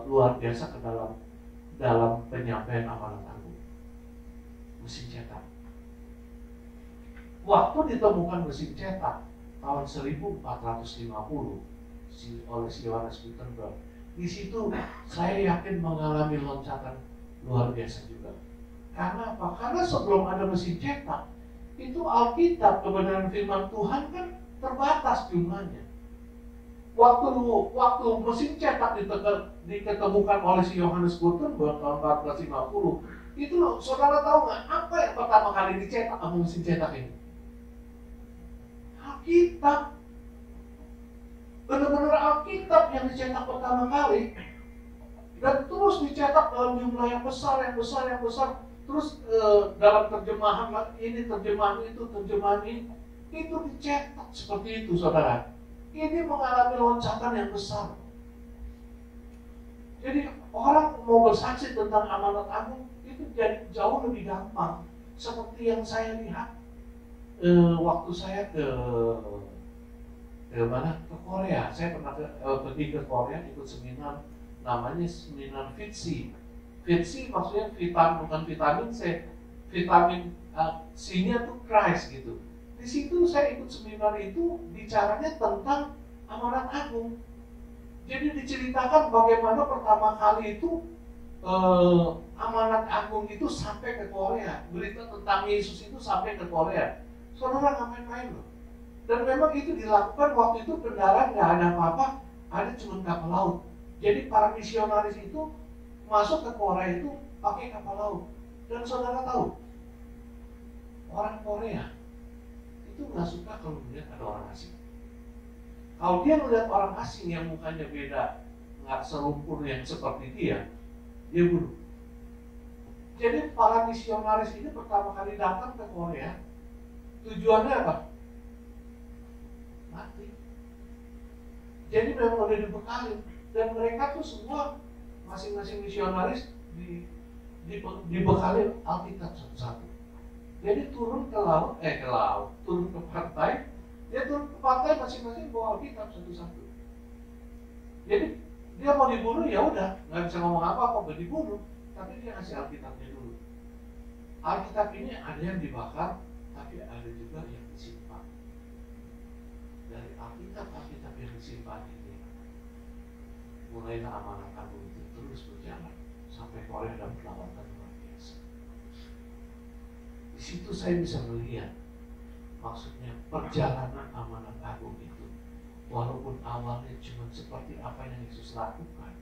luar biasa ke dalam penyampaian amanat agung. Mesin cetak. Waktu ditemukan mesin cetak tahun 1450 oleh Johannes Gutenberg, di situ saya yakin mengalami loncatan luar biasa juga. Karena apa? Karena sebelum ada mesin cetak, itu Alkitab, kebenaran firman Tuhan kan terbatas jumlahnya. Waktu mesin cetak diketemukan oleh si Johannes Gutenberg tahun 1450, itu saudara tahu nggak apa yang pertama kali dicetak sama mesin cetak ini? Alkitab. Benar-benar Alkitab yang dicetak pertama kali, dan terus dicetak dalam jumlah yang besar. Terus dalam terjemahan ini, terjemahan itu dicetak seperti itu, saudara. Ini mengalami loncatan yang besar. Jadi orang mau bersaksi tentang amanat agung itu jadi jauh lebih gampang. Seperti yang saya lihat waktu saya ke Korea. Saya pernah pergi ke Korea ikut seminar, namanya seminar FITSI. FITSI maksudnya bukan vitamin C, vitamin C-nya tuh Christ gitu. Di situ saya ikut seminar itu bicaranya tentang amanat agung. Jadi diceritakan bagaimana pertama kali itu amanat agung itu sampai ke Korea. Berita tentang Yesus itu sampai ke Korea. Saudara nggak main-main loh. Dan memang itu dilakukan waktu itu kendaraan nggak ada apa-apa, ada cuma kapal laut. Jadi para misionaris itu masuk ke Korea itu pakai kapal laut. Dan saudara tahu, orang Korea itu nggak suka kalau melihat ada orang asing. Kalau dia melihat orang asing yang mukanya beda, nggak serumpun yang seperti dia bunuh. Jadi para misionaris ini pertama kali datang ke Korea, tujuannya apa? Mati. Jadi memang udah dibekali, dan mereka tuh semua masing-masing misionaris dibekali Alkitab satu-satu. Jadi turun ke pantai, dia turun ke pantai masing-masing bawa Alkitab satu-satu. Jadi dia mau dibunuh ya udah, nggak bisa ngomong apa-apa, udah dibunuh, tapi dia ngasih Alkitabnya dulu. Alkitab ini ada yang dibakar, tapi ada juga yang disimpan. Dari Alkitab yang disimpan ini, mulailah amanat agung itu terus berjalan sampai Korea dan perlambatan luar biasa. Di situ saya bisa melihat maksudnya perjalanan amanat agung itu, walaupun awalnya cuma seperti apa yang Yesus lakukan,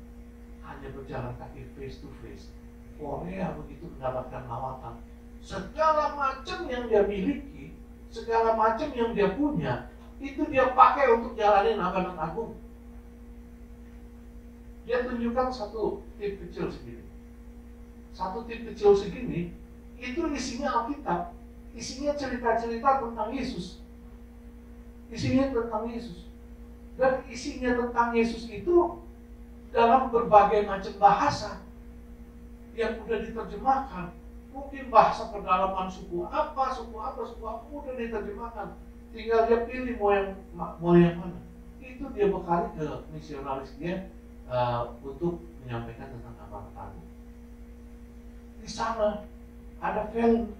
hanya berjalan kaki face to face. Korea begitu mendapatkan lawatan, segala macam yang dia miliki, segala macam yang dia punya, itu dia pakai untuk jalanin amanat agung. Dia tunjukkan satu tip kecil segini. Satu tip kecil segini, itu isinya Alkitab. Isinya cerita-cerita tentang Yesus. Isinya tentang Yesus. Dan isinya tentang Yesus itu dalam berbagai macam bahasa yang udah diterjemahkan. Mungkin bahasa pedalaman suku apa udah diterjemahkan. Tinggal dia pilih mau yang mana. Itu dia bekali ke misionaris dia untuk menyampaikan tentang amanat agung. Di sana ada film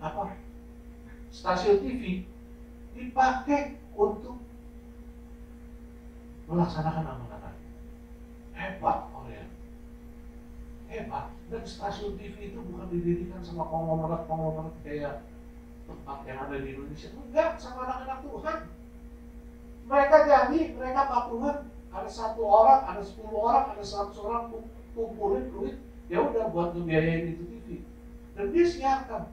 stasiun TV dipakai untuk melaksanakan amanat. Hebat Korea. Hebat. Dan stasiun TV itu bukan didirikan sama konglomerat kayak tempat yang ada di Indonesia. Enggak, sama anak-anak Tuhan. Mereka janji, mereka patuhan. Ada 1 orang, ada 10 orang, ada 100 orang kumpulin duit, ya udah buat ngebiayain itu TV. Dan dia siapkan.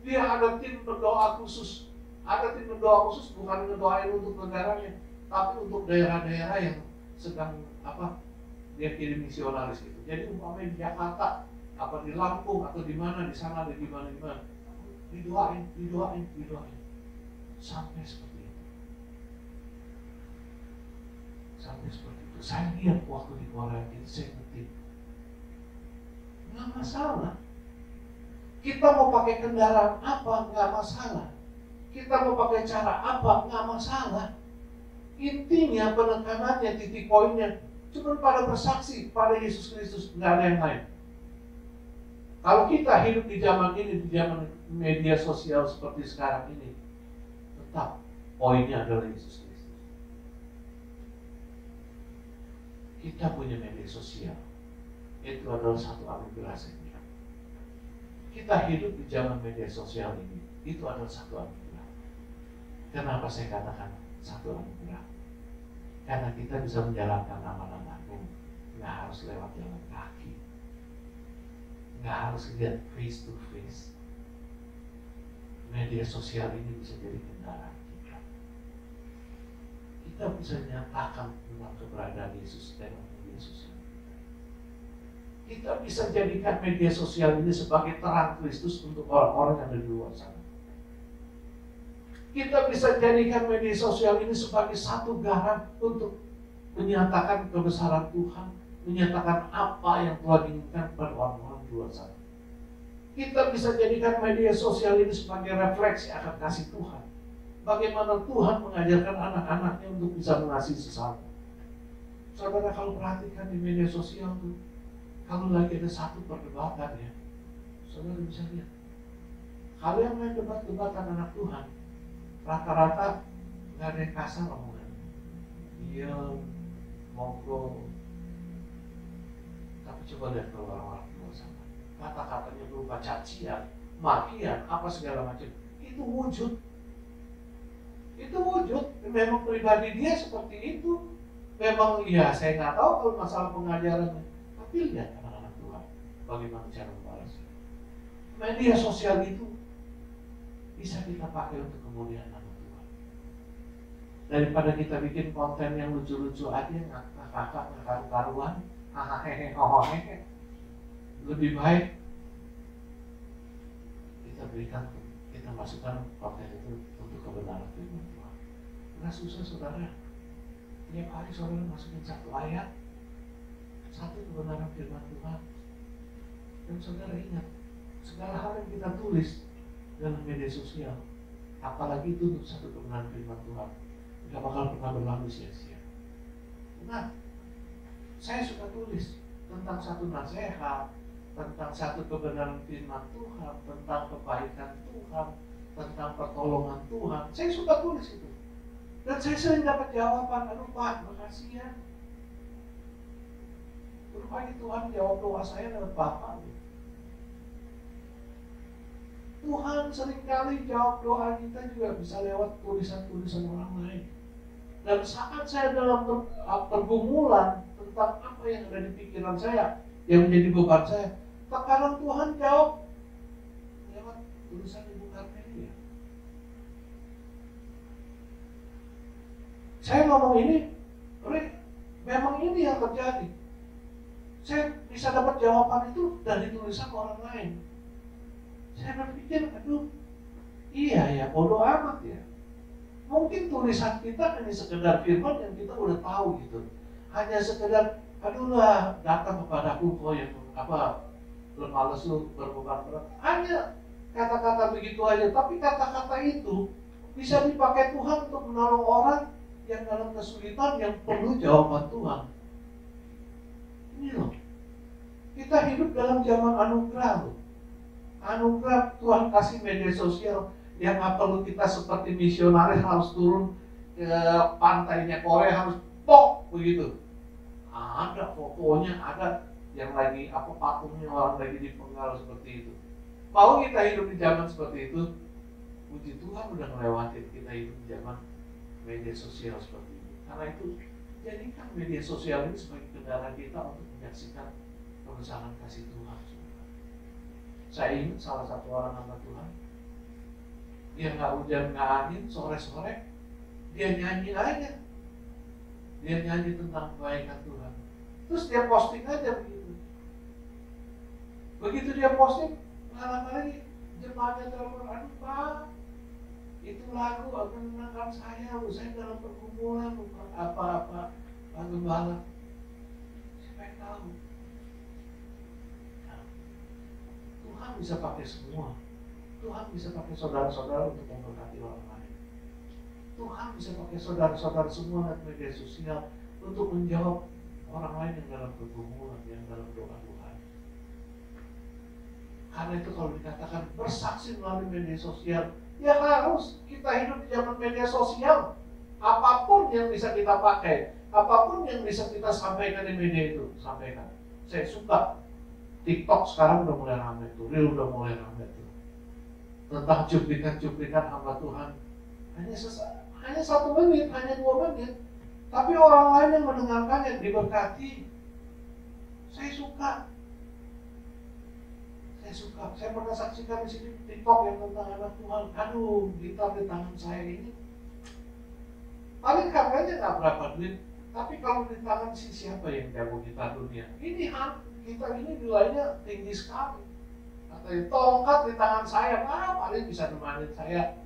Dia ada tim berdoa khusus. Ada tim berdoa khusus bukan ngedoain untuk negaranya, tapi untuk daerah-daerah yang sedang dia kirim misionaris itu. Jadi umpamanya di Jakarta, di Lampung atau di mana, di sana ada di mana. Didoain. Sampai seperti itu. Saya lihat waktu di Korea itu, saya ngerti. Nggak masalah. Kita mau pakai kendaraan apa, nggak masalah. Kita mau pakai cara apa, nggak masalah. Intinya penekanannya, titik poinnya cuma pada bersaksi pada Yesus Kristus, nggak ada yang lain. Kalau kita hidup di zaman ini, di zaman media sosial seperti sekarang ini, tetap poinnya adalah Yesus Kristus. Kita punya media sosial, itu adalah satu anugerah saya bilang. Kita hidup di zaman media sosial ini, itu adalah satu anugerah. Kenapa saya katakan satu anugerah? Karena kita bisa menjalankan amanat agung, nggak harus lewat jalan kaki, nggak harus lihat face to face. Media sosial ini bisa jadi kendaraan kita. Kita bisa nyatakan tentang keberadaan Yesus dalam media sosial. Kita bisa jadikan media sosial ini sebagai terang Kristus untuk orang-orang yang ada di luar sana. Kita bisa jadikan media sosial ini sebagai satu garam untuk menyatakan kebesaran Tuhan, menyatakan apa yang Tuhan inginkan kepada orang-orang di luar sana. Kita bisa jadikan media sosial ini sebagai refleksi akan kasih Tuhan. Bagaimana Tuhan mengajarkan anak-anaknya untuk bisa mengasihi sesama. Saudara, kalau perhatikan di media sosial tuh, kalau lagi ada satu perdebatan ya, saudara bisa lihat. Kalau yang main debat-debatan anak Tuhan, rata-rata nggak ada yang kasar omongan. Iya, monggo. Tapi coba lihat kalau orang-orang di luar sana, kata-katanya berupa cacian, makian, apa segala macam. Itu wujud. Memang pribadi dia seperti itu. Memang ya saya nggak tahu kalau masalah pengajarannya. Tapi lihat anak-anak Tuhan, bagaimana cara membalasnya. Media sosial itu bisa kita pakai untuk kemuliaan nama Tuhan. Daripada kita bikin konten yang lucu-lucu aja, ngakak-ngakak, ngakaru-karuan, hahaha, lebih baik kita masukkan konten itu untuk kebenaran firman Tuhan. Nggak susah saudara. Tiap hari saudara masukin satu ayat, satu kebenaran firman Tuhan. Dan saudara ingat, segala hal yang kita tulis dalam media sosial, apalagi itu untuk satu kebenaran firman Tuhan, tidak bakal pernah berlalu sia-sia. Nah, saya suka tulis tentang satu nasihat, tentang satu kebenaran firman Tuhan, tentang kebaikan Tuhan, tentang pertolongan Tuhan. Saya suka tulis itu. Dan saya sering dapat jawaban, aduh Pak, makasih ya. Rupanya Tuhan jawab doa saya lewat Bapak. Tuhan seringkali jawab doa kita juga bisa lewat tulisan-tulisan orang lain. Dan saat saya dalam pergumulan tentang apa yang ada di pikiran saya, yang menjadi beban saya, tekanan Tuhan jawab lewat tulisan Ibu Karmelia. Saya ngomong ini, memang ini yang terjadi. Saya bisa dapat jawaban itu dari tulisan orang lain. Saya berpikir, aduh, iya ya, bodoh amat ya. Mungkin tulisan kita hanya sekedar firman yang kita udah tahu gitu. Hanya sekedar, aduh lah, datang kepadaku kok yang lemah lesu, berbeban berat. Hanya kata-kata begitu aja. Tapi kata-kata itu bisa dipakai Tuhan untuk menolong orang yang dalam kesulitan, yang perlu jawaban Tuhan. Ini loh, kita hidup dalam zaman anugerah loh. Anugerah Tuhan kasih media sosial yang nggak perlu kita seperti misionaris harus turun ke pantainya Korea, harus tok begitu. Ada fotonya, ada yang lagi patungnya orang lagi dipenggal seperti itu. Mau kita hidup di zaman seperti itu? Puji Tuhan udah ngelewatin kita hidup di zaman media sosial seperti itu. Karena itu jadikan media sosial ini sebagai kendaraan kita untuk menyaksikan kebesaran kasih Tuhan. Saya ingat salah satu orang hamba Tuhan, dia nggak hujan nggak angin, sore-sore dia nyanyi aja, dia nyanyi tentang kebaikan Tuhan. Terus dia posting aja begitu. Begitu dia posting, lama-lama lagi jemaatnya telepon, aduh Pak, itu lagu akan menangkan saya dalam pergumulan, bukan apa-apa, Pak Gembala. Siapa yang tahu? Nah, Tuhan bisa pakai semua. Tuhan bisa pakai saudara-saudara untuk memberkati orang lain. Tuhan bisa pakai saudara-saudara semua di media sosial untuk menjawab orang lain yang dalam pergumulan, yang dalam doa-doa. Karena itu kalau dikatakan bersaksi melalui media sosial, ya harus kita hidup di zaman media sosial. Apapun yang bisa kita pakai, apapun yang bisa kita sampaikan di media itu, sampaikan. Saya suka TikTok sekarang udah mulai ramai tuh, Reel udah mulai ramai tuh. Tentang cuplikan-cuplikan hamba Tuhan. Hanya 1 menit, hanya 2 menit. Tapi orang lain yang mendengarkannya diberkati. Saya suka. Saya pernah saksikan di sini TikTok yang tentang anak Tuhan. Aduh, gitar di tangan saya ini. Paling harganya nggak berapa duit. Tapi kalau di tangan siapa yang jago gitar dunia? Ini gitar ini nilainya tinggi sekali. Atau tongkat di tangan saya, paling bisa nemanin saya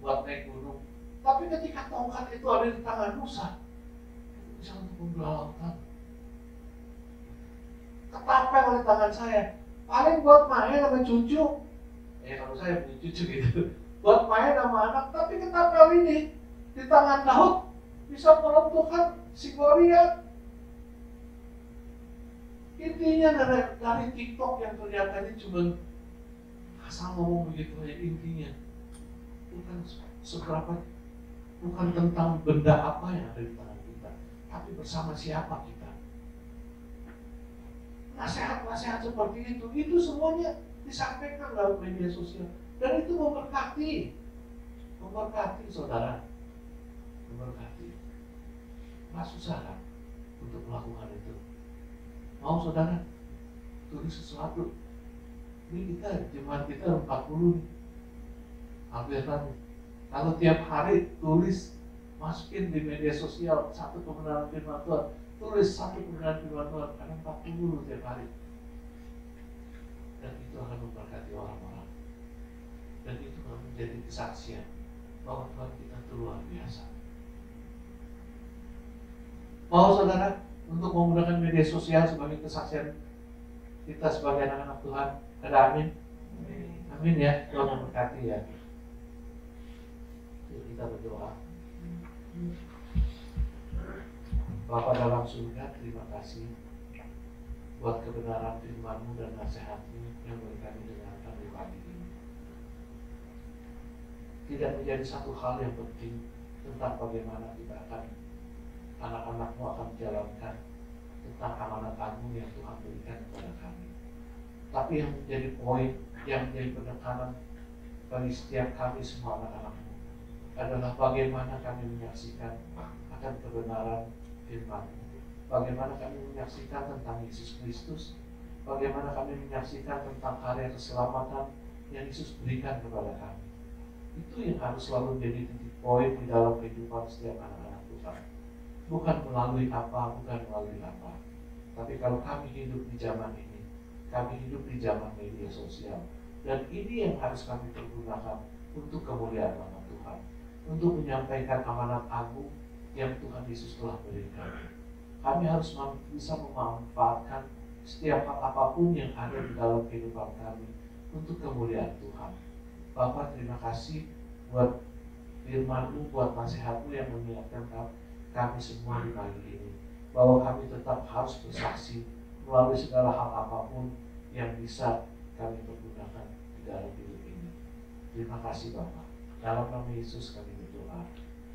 buat naik gunung. Tapi ketika tongkat itu ada di tangan Musa, itu bisa untuk membelah lautan. Ketapel di tangan saya, paling buat main sama cucu. Kalau saya punya cucu gitu, buat main sama anak. Tapi ketapel ini di tangan Daud bisa melumpuhkan si Goliat. Intinya dari TikTok yang kelihatannya cuma asal ngomong begitu aja, intinya bukan seberapa, bukan tentang benda apa yang ada di tangan kita, tapi bersama siapa kita. Nasihat-nasihat seperti itu semuanya disampaikan dalam media sosial, dan itu memberkati saudara, memberkati. Nggak susah kan untuk melakukan itu. Mau saudara tulis sesuatu. Ini jemaat kita 40 hampir kan. Kalau tiap hari tulis, masukin di media sosial satu kebenaran firman Tuhan, tulis satu kebenaran firman Tuhan, ada 40 tiap hari. Dan itu akan memberkati orang-orang. Dan itu akan menjadi kesaksian bahwa Tuhan kita itu luar biasa. Mau saudara untuk menggunakan media sosial sebagai kesaksian kita sebagai anak-anak Tuhan? Ada amin? Amin ya, Tuhan memberkati ya. Kita berdoa. Bapa dalam surga, terima kasih buat kebenaran firman-Mu dan nasihat-Mu yang boleh kami dengarkan di pagi ini. Tidak menjadi satu hal yang penting tentang bagaimana kita akan, anak-anak-Mu akan menjalankan tentang amanat agung yang Tuhan berikan kepada kami. Tapi yang menjadi poin, yang menjadi penekanan bagi setiap kami semua anak-anak-Mu adalah bagaimana kami menyaksikan akan kebenaran firman, bagaimana kami menyaksikan tentang Yesus Kristus, bagaimana kami menyaksikan tentang karya keselamatan yang Yesus berikan kepada kami. Itu yang harus selalu menjadi titik poin di dalam kehidupan setiap anak-anak Tuhan. Bukan melalui apa, tapi kalau kami hidup di zaman ini, kami hidup di zaman media sosial, dan ini yang harus kami pergunakan untuk kemuliaan nama Tuhan, untuk menyampaikan amanat agung yang Tuhan Yesus telah berikan. Kami harus bisa memanfaatkan setiap hal apapun yang ada di dalam kehidupan kami untuk kemuliaan Tuhan. Bapa, terima kasih buat firman-Mu, buat nasihat-Mu yang mengingatkan kami semua di pagi ini, bahwa kami tetap harus bersaksi melalui segala hal apapun yang bisa kami pergunakan di dalam hidup ini. Terima kasih Bapa. Dalam nama Yesus kami berdoa.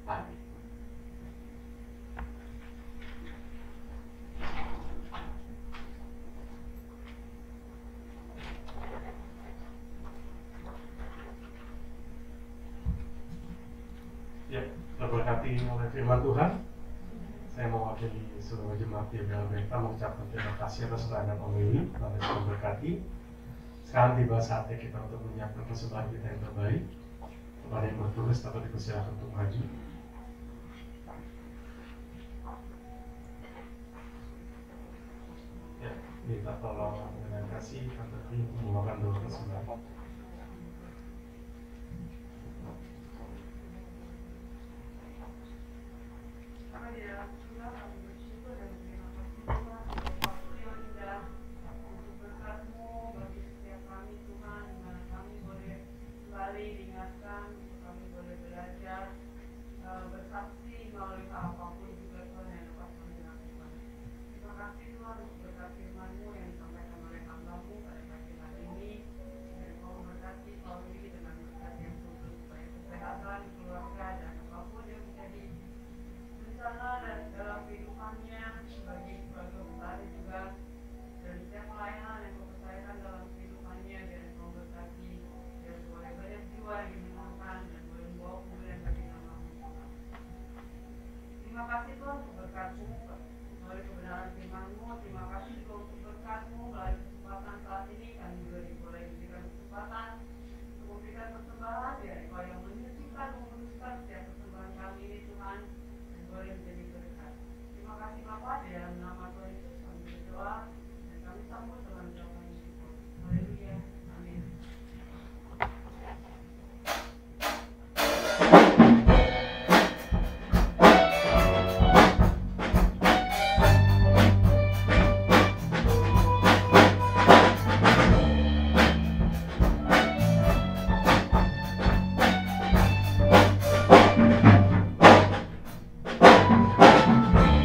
Amin. diberkati oleh firman Tuhan, saya mewakili seluruh jemaat GBL Beta mengucapkan terima kasih atas pelayanan homili. Tuhan Yesus memberkati. Sekarang tiba saatnya kita untuk menyiapkan persembahan kita yang terbaik. Kepada yang bertugas dapat dipersilakan untuk maju. Ya, kita tolong dengan kasih Tante Tri membawakan doa persembahan.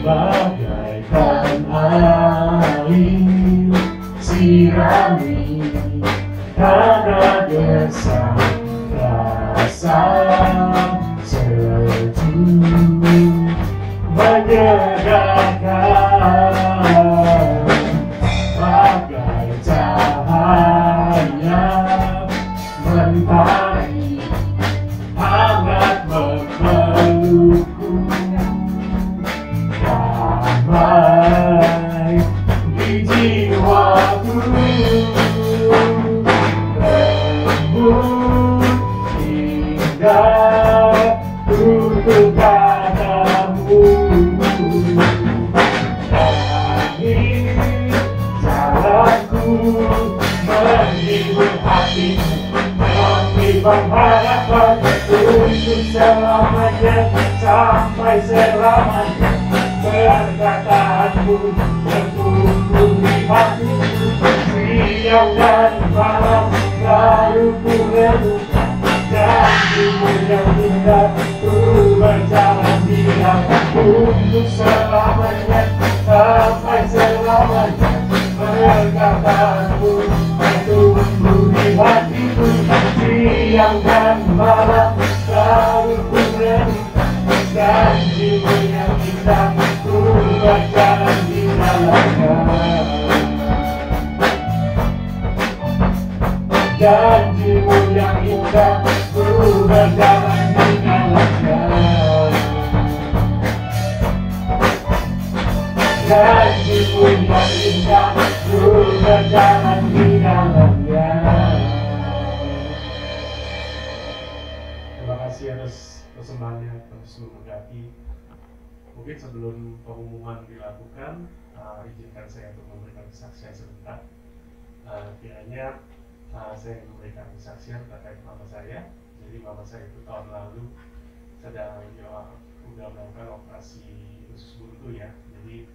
Bagaikan air sirami karena desah rasa sejuk menyegarkan, bagai cahaya mentari hangat memelukku. Damai di jiwaku, lembut indah untuk katamu. Ini jalanku menghibur hatimu, menghibur harapan untuk selamanya, sampai selamanya. Perkataanmu tertutup di hatiku, siang dan malam selalu ku renungkan. Janjimu yang indah, ku berjalan di dalammu untuk selamanya, sampai selamanya. Perkataanmu tertutup di hatiku, siang dan malam selalu ku renungkan. Janjimu yang indah, ku berjalan di dalamnya. Janjimu yang indah, ku berjalan di dalamnya. Janjimu yang indah, ku berjalan di dalamnya. Terima kasih atas persembahannya, terus memberkati. Mungkin sebelum pengumuman dilakukan, izinkan saya untuk memberikan kesaksian sebentar. Kiranya saya memberikan kesaksian terkait mama saya. Jadi mama saya itu tahun lalu sedang sudah melakukan operasi usus buntu ya. Jadi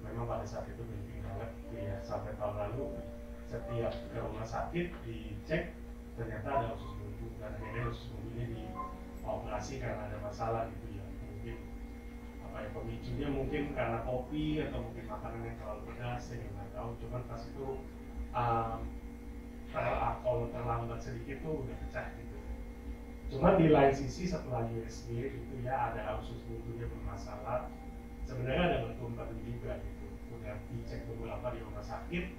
memang pada saat itu penting banget ya, sampai tahun lalu setiap ke rumah sakit dicek ternyata ada usus buntu, dan akhirnya usus buntu ini dioperasi karena ada masalah gitu ya. Mungkin pemicunya mungkin karena kopi atau mungkin makanan yang terlalu pedas, saya nggak tahu. Cuman pas itu kalau terlambat sedikit tuh udah pecah gitu. Cuman di lain sisi setelah USG itu ya ada usus buntunya bermasalah. Sebenarnya ada batu empedu juga gitu. Udah dicek beberapa di rumah sakit,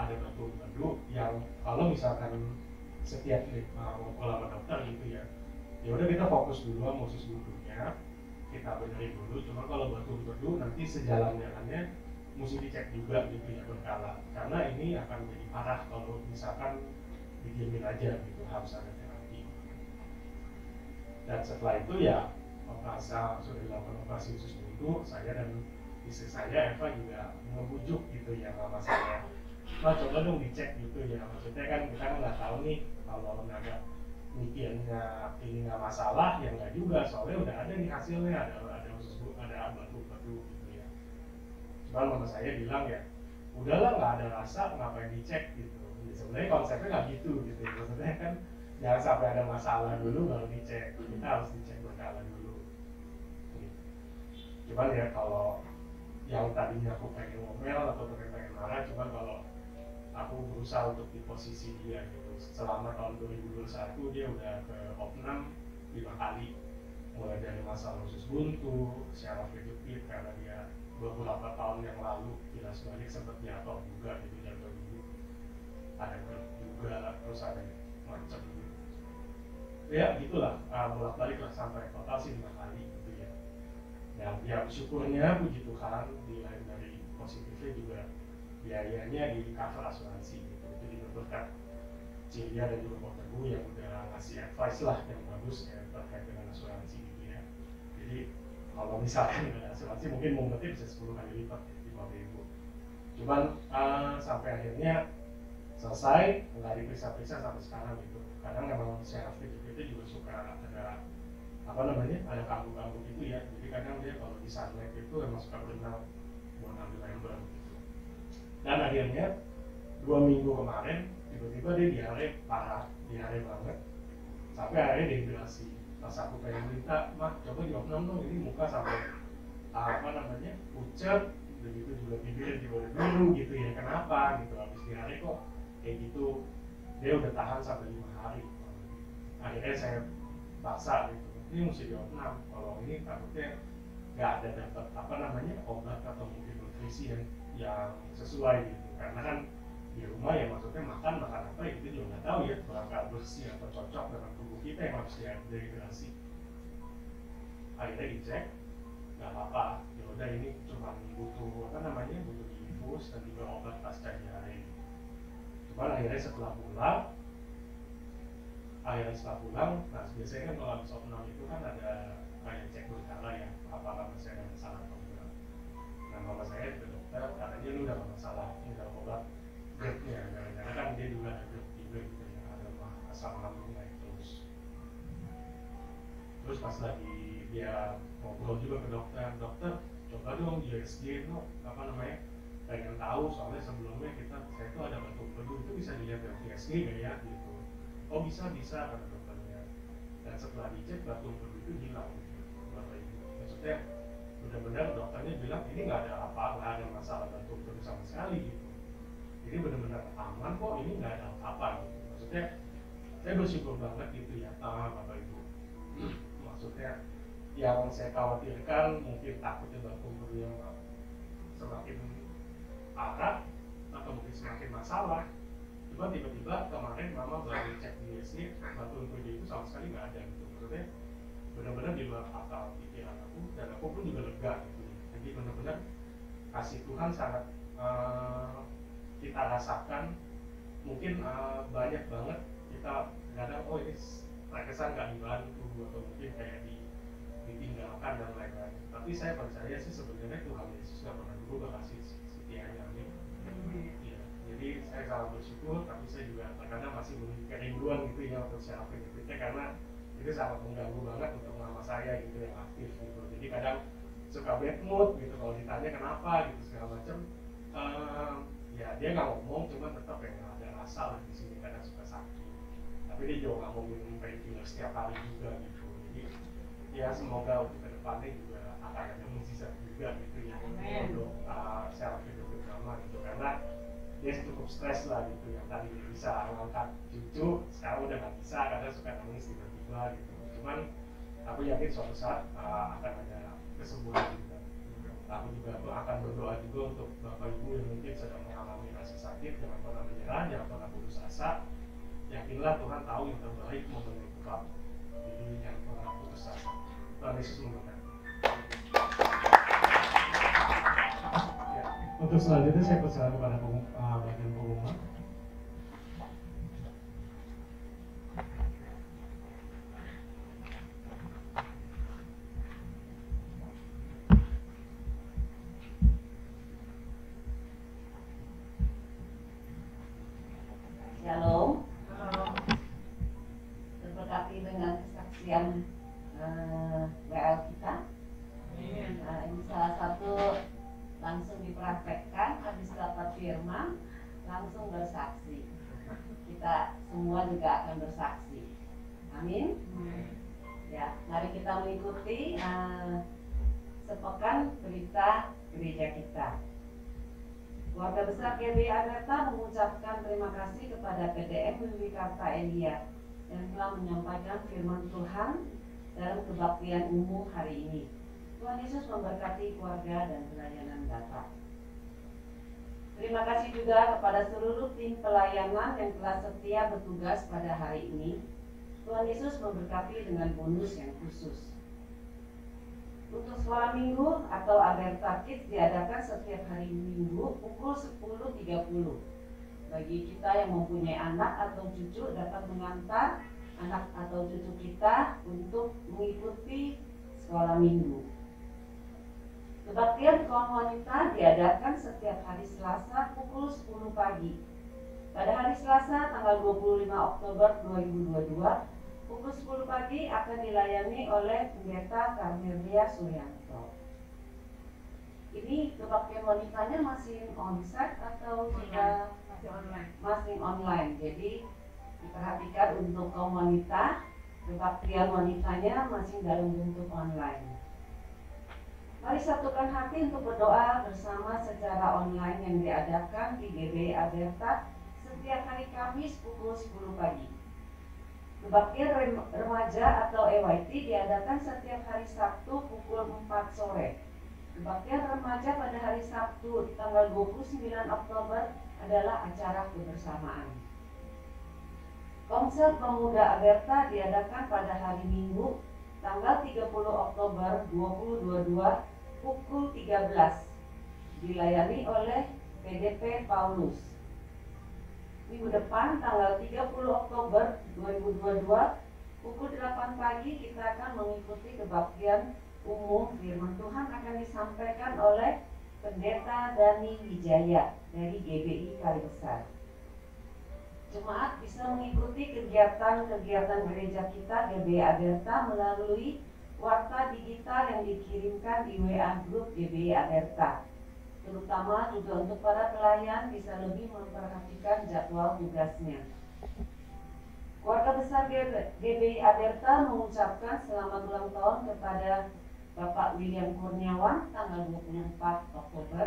ada batu empedu yang kalau misalkan setiap ngobrol sama dokter gitu ya, ya udah kita fokus dulu sama usus buntunya. kita benerin dulu. Cuma kalau bertubi-tubi nanti sejalan-jalannya mesti dicek juga gitu ya berkala, karena ini akan jadi parah kalau misalkan didiemin aja gitu, harus ada terapi. Dan setelah itu ya sudah dilakukan operasi usus buntu, saya dan istri saya Eva juga membujuk gitu ya mama saya, "Ma, coba dong dicek gitu ya." Maksudnya kan kita nggak tahu nih kalau nggak mikirnya ini nggak masalah, ya nggak juga, soalnya udah ada nih hasilnya, ada usus buntu, ada batu-batu gitu ya. Cuman mama saya bilang ya udahlah, nggak ada rasa, ngapain dicek gitu. Ya, sebenarnya konsepnya nggak gitu gitu ya. Maksudnya kan jangan sampai ada masalah dulu baru dicek, kita harus dicek berkala dulu gitu. Cuman ya kalau yang tadinya aku pengen ngomel atau pengen marah, cuman kalau aku berusaha untuk di posisi dia gitu. Selama tahun 2021 dia udah ke opnam 5 kali, mulai dari masalah usus buntu, syaraf kejepit karena dia beberapa tahun yang lalu kilas balik sempat jatuh juga gitu, jatuh dulu, ada grip juga, terus ada macam gitu. Ya gitulah, bolak-balik lah sampai total sih 5 kali gitu ya. Dan ya syukurnya puji Tuhan di lain dari positifnya juga biayanya di cover asuransi gitu. Jadi berkat Cilia dan juga Pak Teguh yang udah ngasih advice lah yang bagus ya terkait dengan asuransi gitu ya. Jadi kalau misalkan ada asuransi mungkin mumpetnya bisa 10 kali lipat ya, 5.000. Cuman sampai akhirnya selesai, nggak diperiksa-periksa sampai sekarang gitu. Kadang memang syaraf itu juga suka ada apa namanya, ada kambuh-kambuh gitu ya. Jadi kadang dia kalau di sunlight itu emang suka berenang buat ambil member gitu. Dan akhirnya 2 minggu kemarin tiba-tiba dia diare parah, diare banget, sampai akhirnya dehidrasi. Pas aku pengen minta, "Mah coba diopnam dong, ini muka sampai apa namanya pucat, begitu juga bibir juga udah biru gitu ya, kenapa gitu, habis diare kok kayak gitu." Dia udah tahan sampai 5 hari. Akhirnya saya paksa gitu, ini mesti diopnam, kalau ini takutnya nggak ada dapat apa namanya obat atau mungkin nutrisi yang sesuai gitu, karena kan di rumah ya maksudnya makan apa ya itu juga nggak tahu ya, berangkat bersih atau cocok dengan tubuh kita yang harus dehidrasi. Akhirnya dicek nggak apa-apa, ya udah ini cuma butuh apa namanya, butuh diinfus dan juga obat pasca diare. Cuman akhirnya setelah pulang, nah biasanya kan kalau habis opnam itu kan ada kayak cek berkala ya, apakah masih ada masalah atau enggak. Nah mama saya ke dokter, katanya lu udah gak masalah, tinggal obat grade-nya, karena kan dia juga ada grade juga gitu ya, ada asam lambung naik terus. Terus pas lagi dia ngobrol juga ke dokter, coba dong di USG itu apa namanya, pengen tahu soalnya sebelumnya saya tuh ada batu-batu itu bisa dilihat dari USG gak ya gitu. Oh bisa kata dokternya. Dan setelah dicek batu-batu itu hilang gitu, Bapak Ibu. Maksudnya benar-benar dokternya bilang ini nggak ada apa, nggak ada masalah batu-batu sama sekali gitu. Jadi benar-benar aman kok, ini nggak ada apa-apa gitu. Maksudnya saya bersyukur banget gitu ya, Bapak Ibu. Maksudnya yang saya khawatirkan mungkin takutnya batu-batu yang semakin parah atau mungkin semakin masalah. Cuma tiba-tiba kemarin mama baru cek di USG, batu itu sama sekali nggak ada gitu. Maksudnya benar-benar di luar akal pikiran aku, dan aku pun juga lega gitu. Jadi benar-benar kasih Tuhan sangat kita rasakan. Mungkin banyak banget kita kadang oh ini terkesan nggak dibantu atau mungkin kayak ditinggalkan dan lain-lain. Tapi saya percaya sih sebenarnya Tuhan Yesus nggak pernah berubah kasih setianya. Ya, jadi saya sangat bersyukur, tapi saya juga terkadang masih memiliki kerinduan gitu ya untuk syaraf kejepitnya, karena itu sangat mengganggu banget untuk mama saya gitu yang aktif gitu. Jadi kadang suka bad mood gitu kalau ditanya kenapa gitu segala macam. Ya dia nggak ngomong, cuma tetap ya ada rasa lah di sini, kadang suka sakit. Tapi dia juga nggak mau minum painkiller setiap hari juga gitu. Jadi ya semoga untuk kedepannya juga akan ada mukjizat juga gitu ya untuk syaraf kejepit mama gitu, karena dia cukup stres lah gitu, yang tadi bisa ngangkat cucu sekarang udah nggak bisa, kadang suka nangis tiba-tiba gitu. Cuman aku yakin suatu saat akan ada kesembuhan juga. Aku juga akan berdoa juga untuk bapak ibu yang mungkin sedang mengalami rasa sakit, jangan pernah menyerah, jangan pernah putus asa. Yakinlah Tuhan tahu yang terbaik mengenai Tuhan. Jadi jangan pernah putus asa. Tuhan Yesus memberkati. Untuk selanjutnya saya persilakan kepada bagian pengumuman. Shalom. Terberkati dengan kesaksian WL kita. Ini salah satu langsung dipraktekkan, habis dapat firman langsung bersaksi. Kita semua juga akan bersaksi. Amin. Ya, mari kita mengikuti sepekan berita gereja kita. Keluarga besar GBI Aberta mengucapkan terima kasih kepada PDM Wiwikarta Elia yang telah menyampaikan firman Tuhan dalam kebaktian umum hari ini. Tuhan Yesus memberkati keluarga dan pelayanan Bapak. Terima kasih juga kepada seluruh tim pelayanan yang telah setia bertugas pada hari ini. Tuhan Yesus memberkati dengan bonus yang khusus. Untuk sekolah minggu atau Aberta Kids diadakan setiap hari Minggu pukul 10.30. Bagi kita yang mempunyai anak atau cucu dapat mengantar anak atau cucu kita untuk mengikuti sekolah minggu. Kebaktian kaum wanita diadakan setiap hari Selasa pukul 10 pagi. Pada hari Selasa tanggal 25 Oktober 2022 pukul 10 pagi akan dilayani oleh Pendeta Karmelia Suryanto. Ini kebaktian wanitanya masih onsite atau sudah masih online? Jadi diperhatikan untuk kaum wanita, kebaktian wanitanya masih dalam bentuk online. Mari satukan hati untuk berdoa bersama secara online yang diadakan di GBI Aberta setiap hari Kamis pukul 10 pagi. Kebaktian remaja atau EYT diadakan setiap hari Sabtu pukul 4 sore. Kebaktian remaja pada hari Sabtu tanggal 29 Oktober adalah acara kebersamaan. Komsel Pemuda Aberta diadakan pada hari Minggu tanggal 30 Oktober 2022 pukul 13. Dilayani oleh PDP Paulus. Minggu depan tanggal 30 Oktober 2022 pukul 8 pagi kita akan mengikuti kebaktian umum firman Tuhan akan disampaikan oleh Pendeta Dani Wijaya dari GBI Kalibesar. Jemaat bisa mengikuti kegiatan-kegiatan gereja kita GBI Aberta melalui warta digital yang dikirimkan di WA Group GBI Aberta. Terutama juga untuk para pelayan bisa lebih memperhatikan jadwal tugasnya. Keluarga besar GBI Aberta mengucapkan selamat ulang tahun kepada Bapak William Kurniawan tanggal 24 Oktober,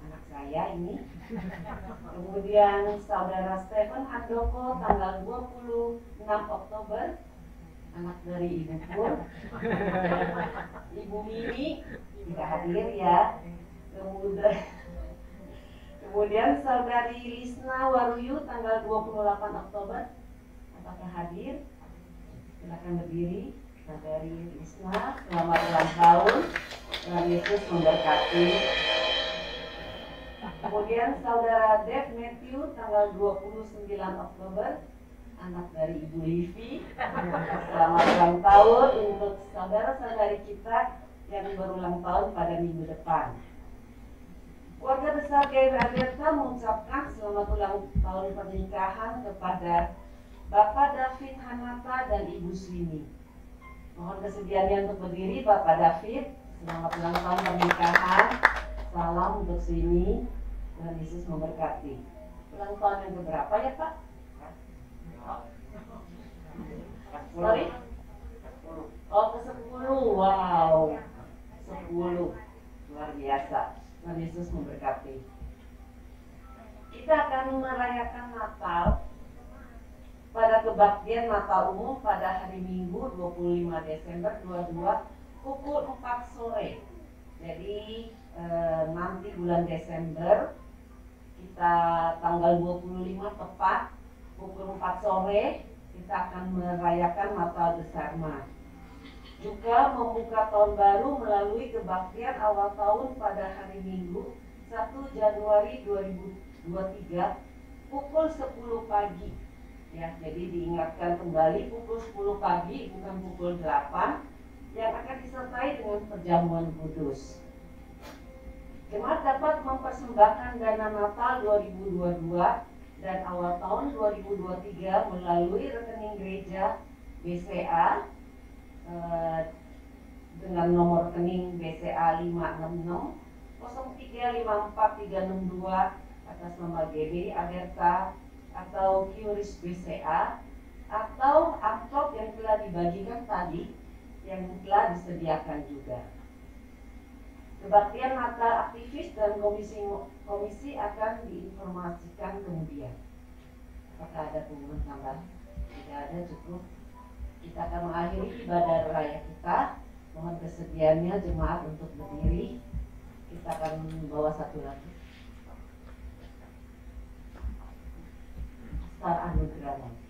anak saya ini. Kemudian Saudara Stephen Handoko tanggal 26 Oktober, anak dari Ibu Pur. Ibu Mimi tidak hadir ya. Kemudian Saudari Lisna Waruyu tanggal 28 Oktober, apakah hadir? Silakan berdiri. Saudari Lisna, selamat ulang tahun. Tuhan Yesus memberkati. Kemudian Saudara Dev Matthew tanggal 29 Oktober, anak dari Ibu Livi. Selamat ulang tahun untuk saudara-saudari kita yang berulang tahun pada minggu depan. Keluarga besar GBI Aberta mengucapkan selamat ulang tahun pernikahan kepada Bapak David Hanata dan Ibu Swini. Mohon kesediaannya untuk berdiri. Bapak David, selamat ulang tahun pernikahan. Salam untuk Swini. Tuhan Yesus memberkati. Ulang tahun yang keberapa ya Pak? Sorry? Oh, ke-10. Wow, 10. Luar biasa. Tuhan Yesus memberkati. Kita akan merayakan Natal pada kebaktian Natal umum pada hari Minggu 25 Desember 22 pukul 4 sore. Jadi nanti bulan Desember kita tanggal 25 tepat pukul 4 sore kita akan merayakan Natal bersama. Juga membuka tahun baru melalui kebaktian awal tahun pada hari Minggu 1 Januari 2023 pukul 10 pagi. Ya, jadi diingatkan kembali pukul 10 pagi bukan pukul 8 yang akan disertai dengan perjamuan kudus. Jemaat dapat mempersembahkan dana Natal 2022 dan awal tahun 2023 melalui rekening gereja BCA dengan nomor rekening BCA 566 0354362 atas nama GBI Aberta atau QRIS BCA, atau amplop yang telah dibagikan tadi yang telah disediakan juga. Kebaktian Natal aktivis dan komisi akan diinformasikan kemudian. Apakah ada pengumuman tambahan? Tidak ada, cukup. Kita akan mengakhiri ibadah raya kita. Mohon kesediaannya jemaat untuk berdiri. Kita akan membawa satu lagu. Star Anugerah.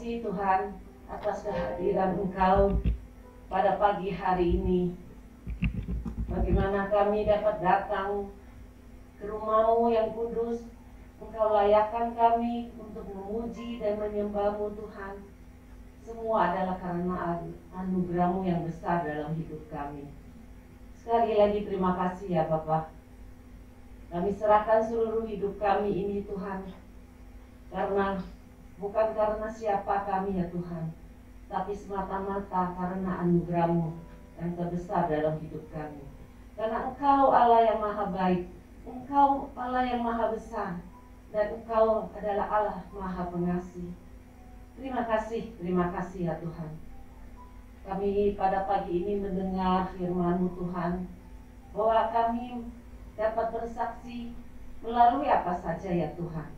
Tuhan atas kehadiran Engkau pada pagi hari ini. Bagaimana kami dapat datang ke rumah-Mu yang kudus. Engkau layakkan kami untuk memuji dan menyembah-Mu Tuhan. Semua adalah karena anugerah-Mu yang besar dalam hidup kami. Sekali lagi terima kasih ya Bapa. Kami serahkan seluruh hidup kami ini Tuhan. Bukan karena siapa kami ya Tuhan, tapi semata-mata karena anugerah-Mu yang terbesar dalam hidup kami. Karena Engkau Allah yang maha baik, Engkau Allah yang maha besar, dan Engkau adalah Allah maha pengasih. Terima kasih ya Tuhan. Kami pada pagi ini mendengar firman-Mu Tuhan, bahwa kami dapat bersaksi melalui apa saja ya Tuhan.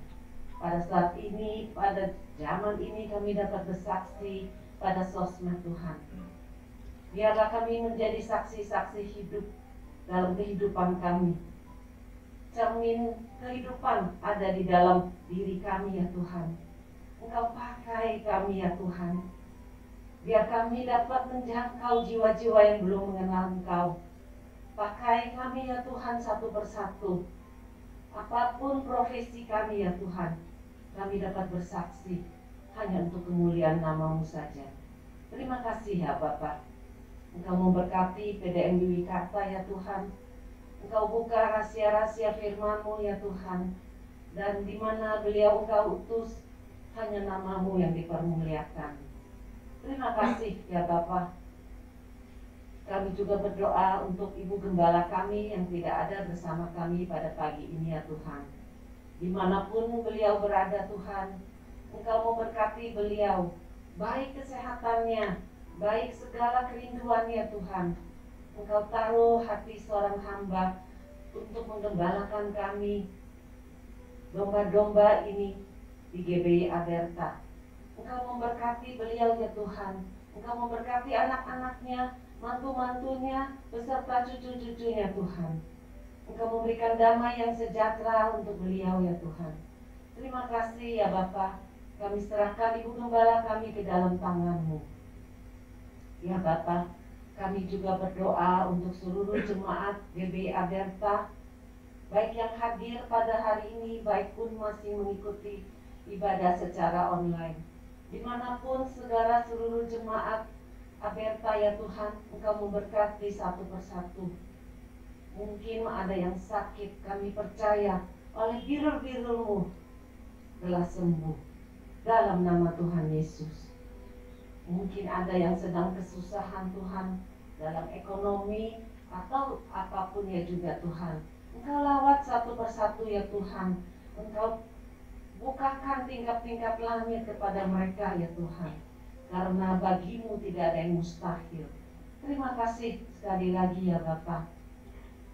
Pada saat ini, pada zaman ini kami dapat bersaksi pada sosmed Tuhan. Biarlah kami menjadi saksi-saksi hidup dalam kehidupan kami. Cermin kehidupan ada di dalam diri kami ya Tuhan. Engkau pakai kami ya Tuhan. Biar kami dapat menjangkau jiwa-jiwa yang belum mengenal Engkau. Pakai kami ya Tuhan satu persatu. Apapun profesi kami ya Tuhan, kami dapat bersaksi hanya untuk kemuliaan nama-Mu saja. Terima kasih ya Bapak. Engkau memberkati PDM Wiwikarta ya Tuhan. Engkau buka rahasia-rahasia firman-Mu ya Tuhan. Dan di mana beliau Engkau utus, hanya nama-Mu yang dipermuliakan. Terima kasih ya Bapak. Kami juga berdoa untuk Ibu Gembala kami yang tidak ada bersama kami pada pagi ini ya Tuhan. Dimanapun beliau berada Tuhan, Engkau memberkati beliau, baik kesehatannya, baik segala kerinduannya Tuhan. Engkau taruh hati seorang hamba untuk menggembalakan kami, domba-domba ini di GBI Aberta. Engkau memberkati beliau ya Tuhan. Engkau memberkati anak-anaknya, mantu-mantunya, beserta cucu-cucunya Tuhan. Engkau memberikan damai yang sejahtera untuk beliau ya Tuhan. Terima kasih ya Bapa. Kami serahkan Ibu Gembala kami ke dalam tangan-Mu. Ya Bapa, Kami juga berdoa untuk seluruh jemaat GBI Aberta, baik yang hadir pada hari ini, baik pun masih mengikuti ibadah secara online. Dimanapun saudara seluruh jemaat Aberta ya Tuhan, Engkau memberkati satu persatu. Mungkin ada yang sakit, kami percaya oleh birul-birul-Mu telah sembuh dalam nama Tuhan Yesus. Mungkin ada yang sedang kesusahan Tuhan dalam ekonomi atau apapun ya juga Tuhan. Engkau lawat satu persatu ya Tuhan. Engkau bukakan tingkap-tingkap langit kepada mereka ya Tuhan. Karena bagi-Mu tidak ada yang mustahil. Terima kasih sekali lagi ya Bapa.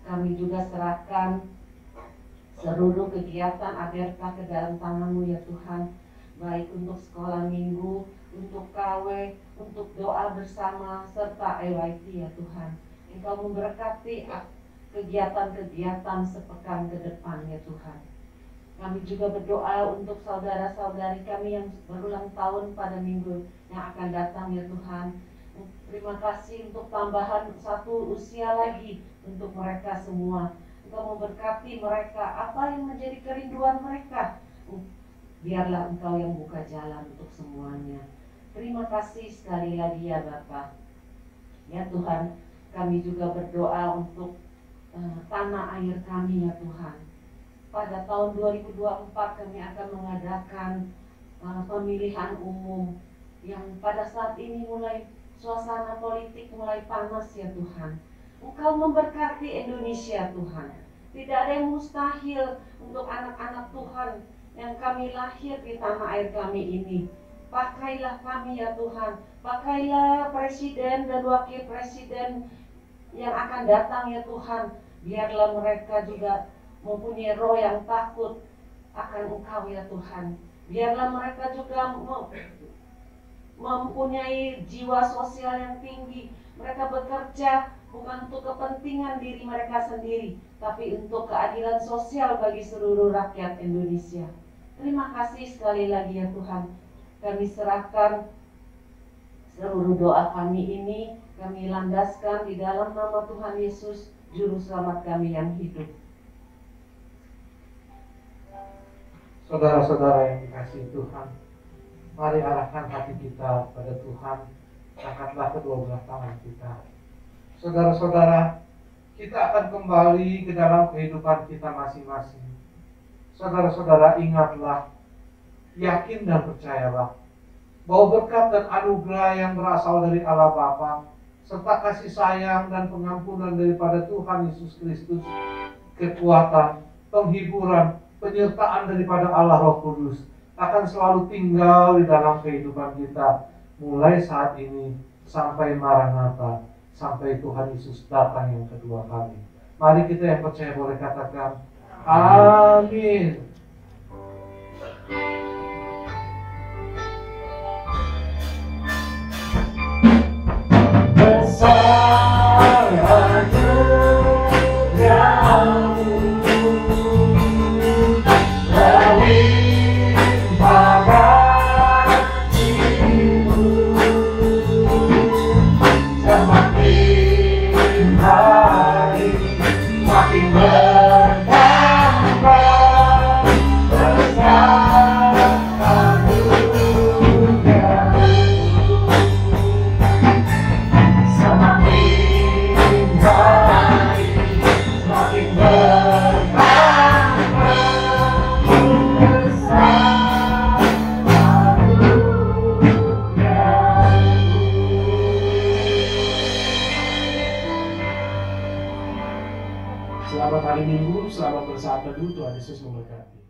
Kami juga serahkan seluruh kegiatan Aberta ke dalam tangan-Mu ya Tuhan. Baik untuk sekolah minggu, untuk KW, untuk doa bersama, serta EYT ya Tuhan. Engkau memberkati kegiatan-kegiatan sepekan ke depan ya Tuhan. Kami juga berdoa untuk saudara-saudari kami yang berulang tahun pada minggu yang akan datang ya Tuhan. Terima kasih untuk tambahan satu usia lagi untuk mereka semua. Engkau memberkati mereka, apa yang menjadi kerinduan mereka. Biarlah Engkau yang buka jalan untuk semuanya. Terima kasih sekali lagi ya Bapa. Ya Tuhan, kami juga berdoa untuk tanah air kami ya Tuhan. Pada tahun 2024 kami akan mengadakan pemilihan umum yang pada saat ini mulai suasana politik mulai panas ya Tuhan. Engkau memberkati Indonesia Tuhan. Tidak ada yang mustahil untuk anak-anak Tuhan yang kami lahir di tanah air kami ini. Pakailah kami ya Tuhan. Pakailah presiden dan wakil presiden yang akan datang ya Tuhan. Biarlah mereka juga mempunyai roh yang takut akan Engkau ya Tuhan. Biarlah mereka juga mempunyai jiwa sosial yang tinggi. Mereka bekerja bukan untuk kepentingan diri mereka sendiri, tapi untuk keadilan sosial bagi seluruh rakyat Indonesia. Terima kasih sekali lagi ya Tuhan. Kami serahkan seluruh doa kami ini, kami landaskan di dalam nama Tuhan Yesus, Juru Selamat kami yang hidup. Saudara-saudara yang dikasihi Tuhan, mari arahkan hati kita pada Tuhan. Angkatlah kedua belah tangan kita. Saudara-saudara, kita akan kembali ke dalam kehidupan kita masing-masing. Saudara-saudara, ingatlah, yakin dan percayalah bahwa berkat dan anugerah yang berasal dari Allah Bapa, serta kasih sayang dan pengampunan daripada Tuhan Yesus Kristus, kekuatan, penghiburan, penyertaan daripada Allah Roh Kudus akan selalu tinggal di dalam kehidupan kita, mulai saat ini sampai Maranatha, sampai Tuhan Yesus datang yang kedua kali. Mari kita yang percaya boleh katakan amin. Besar anugerah-Mu, berlimpah kasih-Mu, semakin hari makin bertambah. Besar anugerah-Mu, semakin hari semakin bertambah. Besar Selamat hari Minggu, selamat bersaat teduh, Tuhan Yesus memberkati.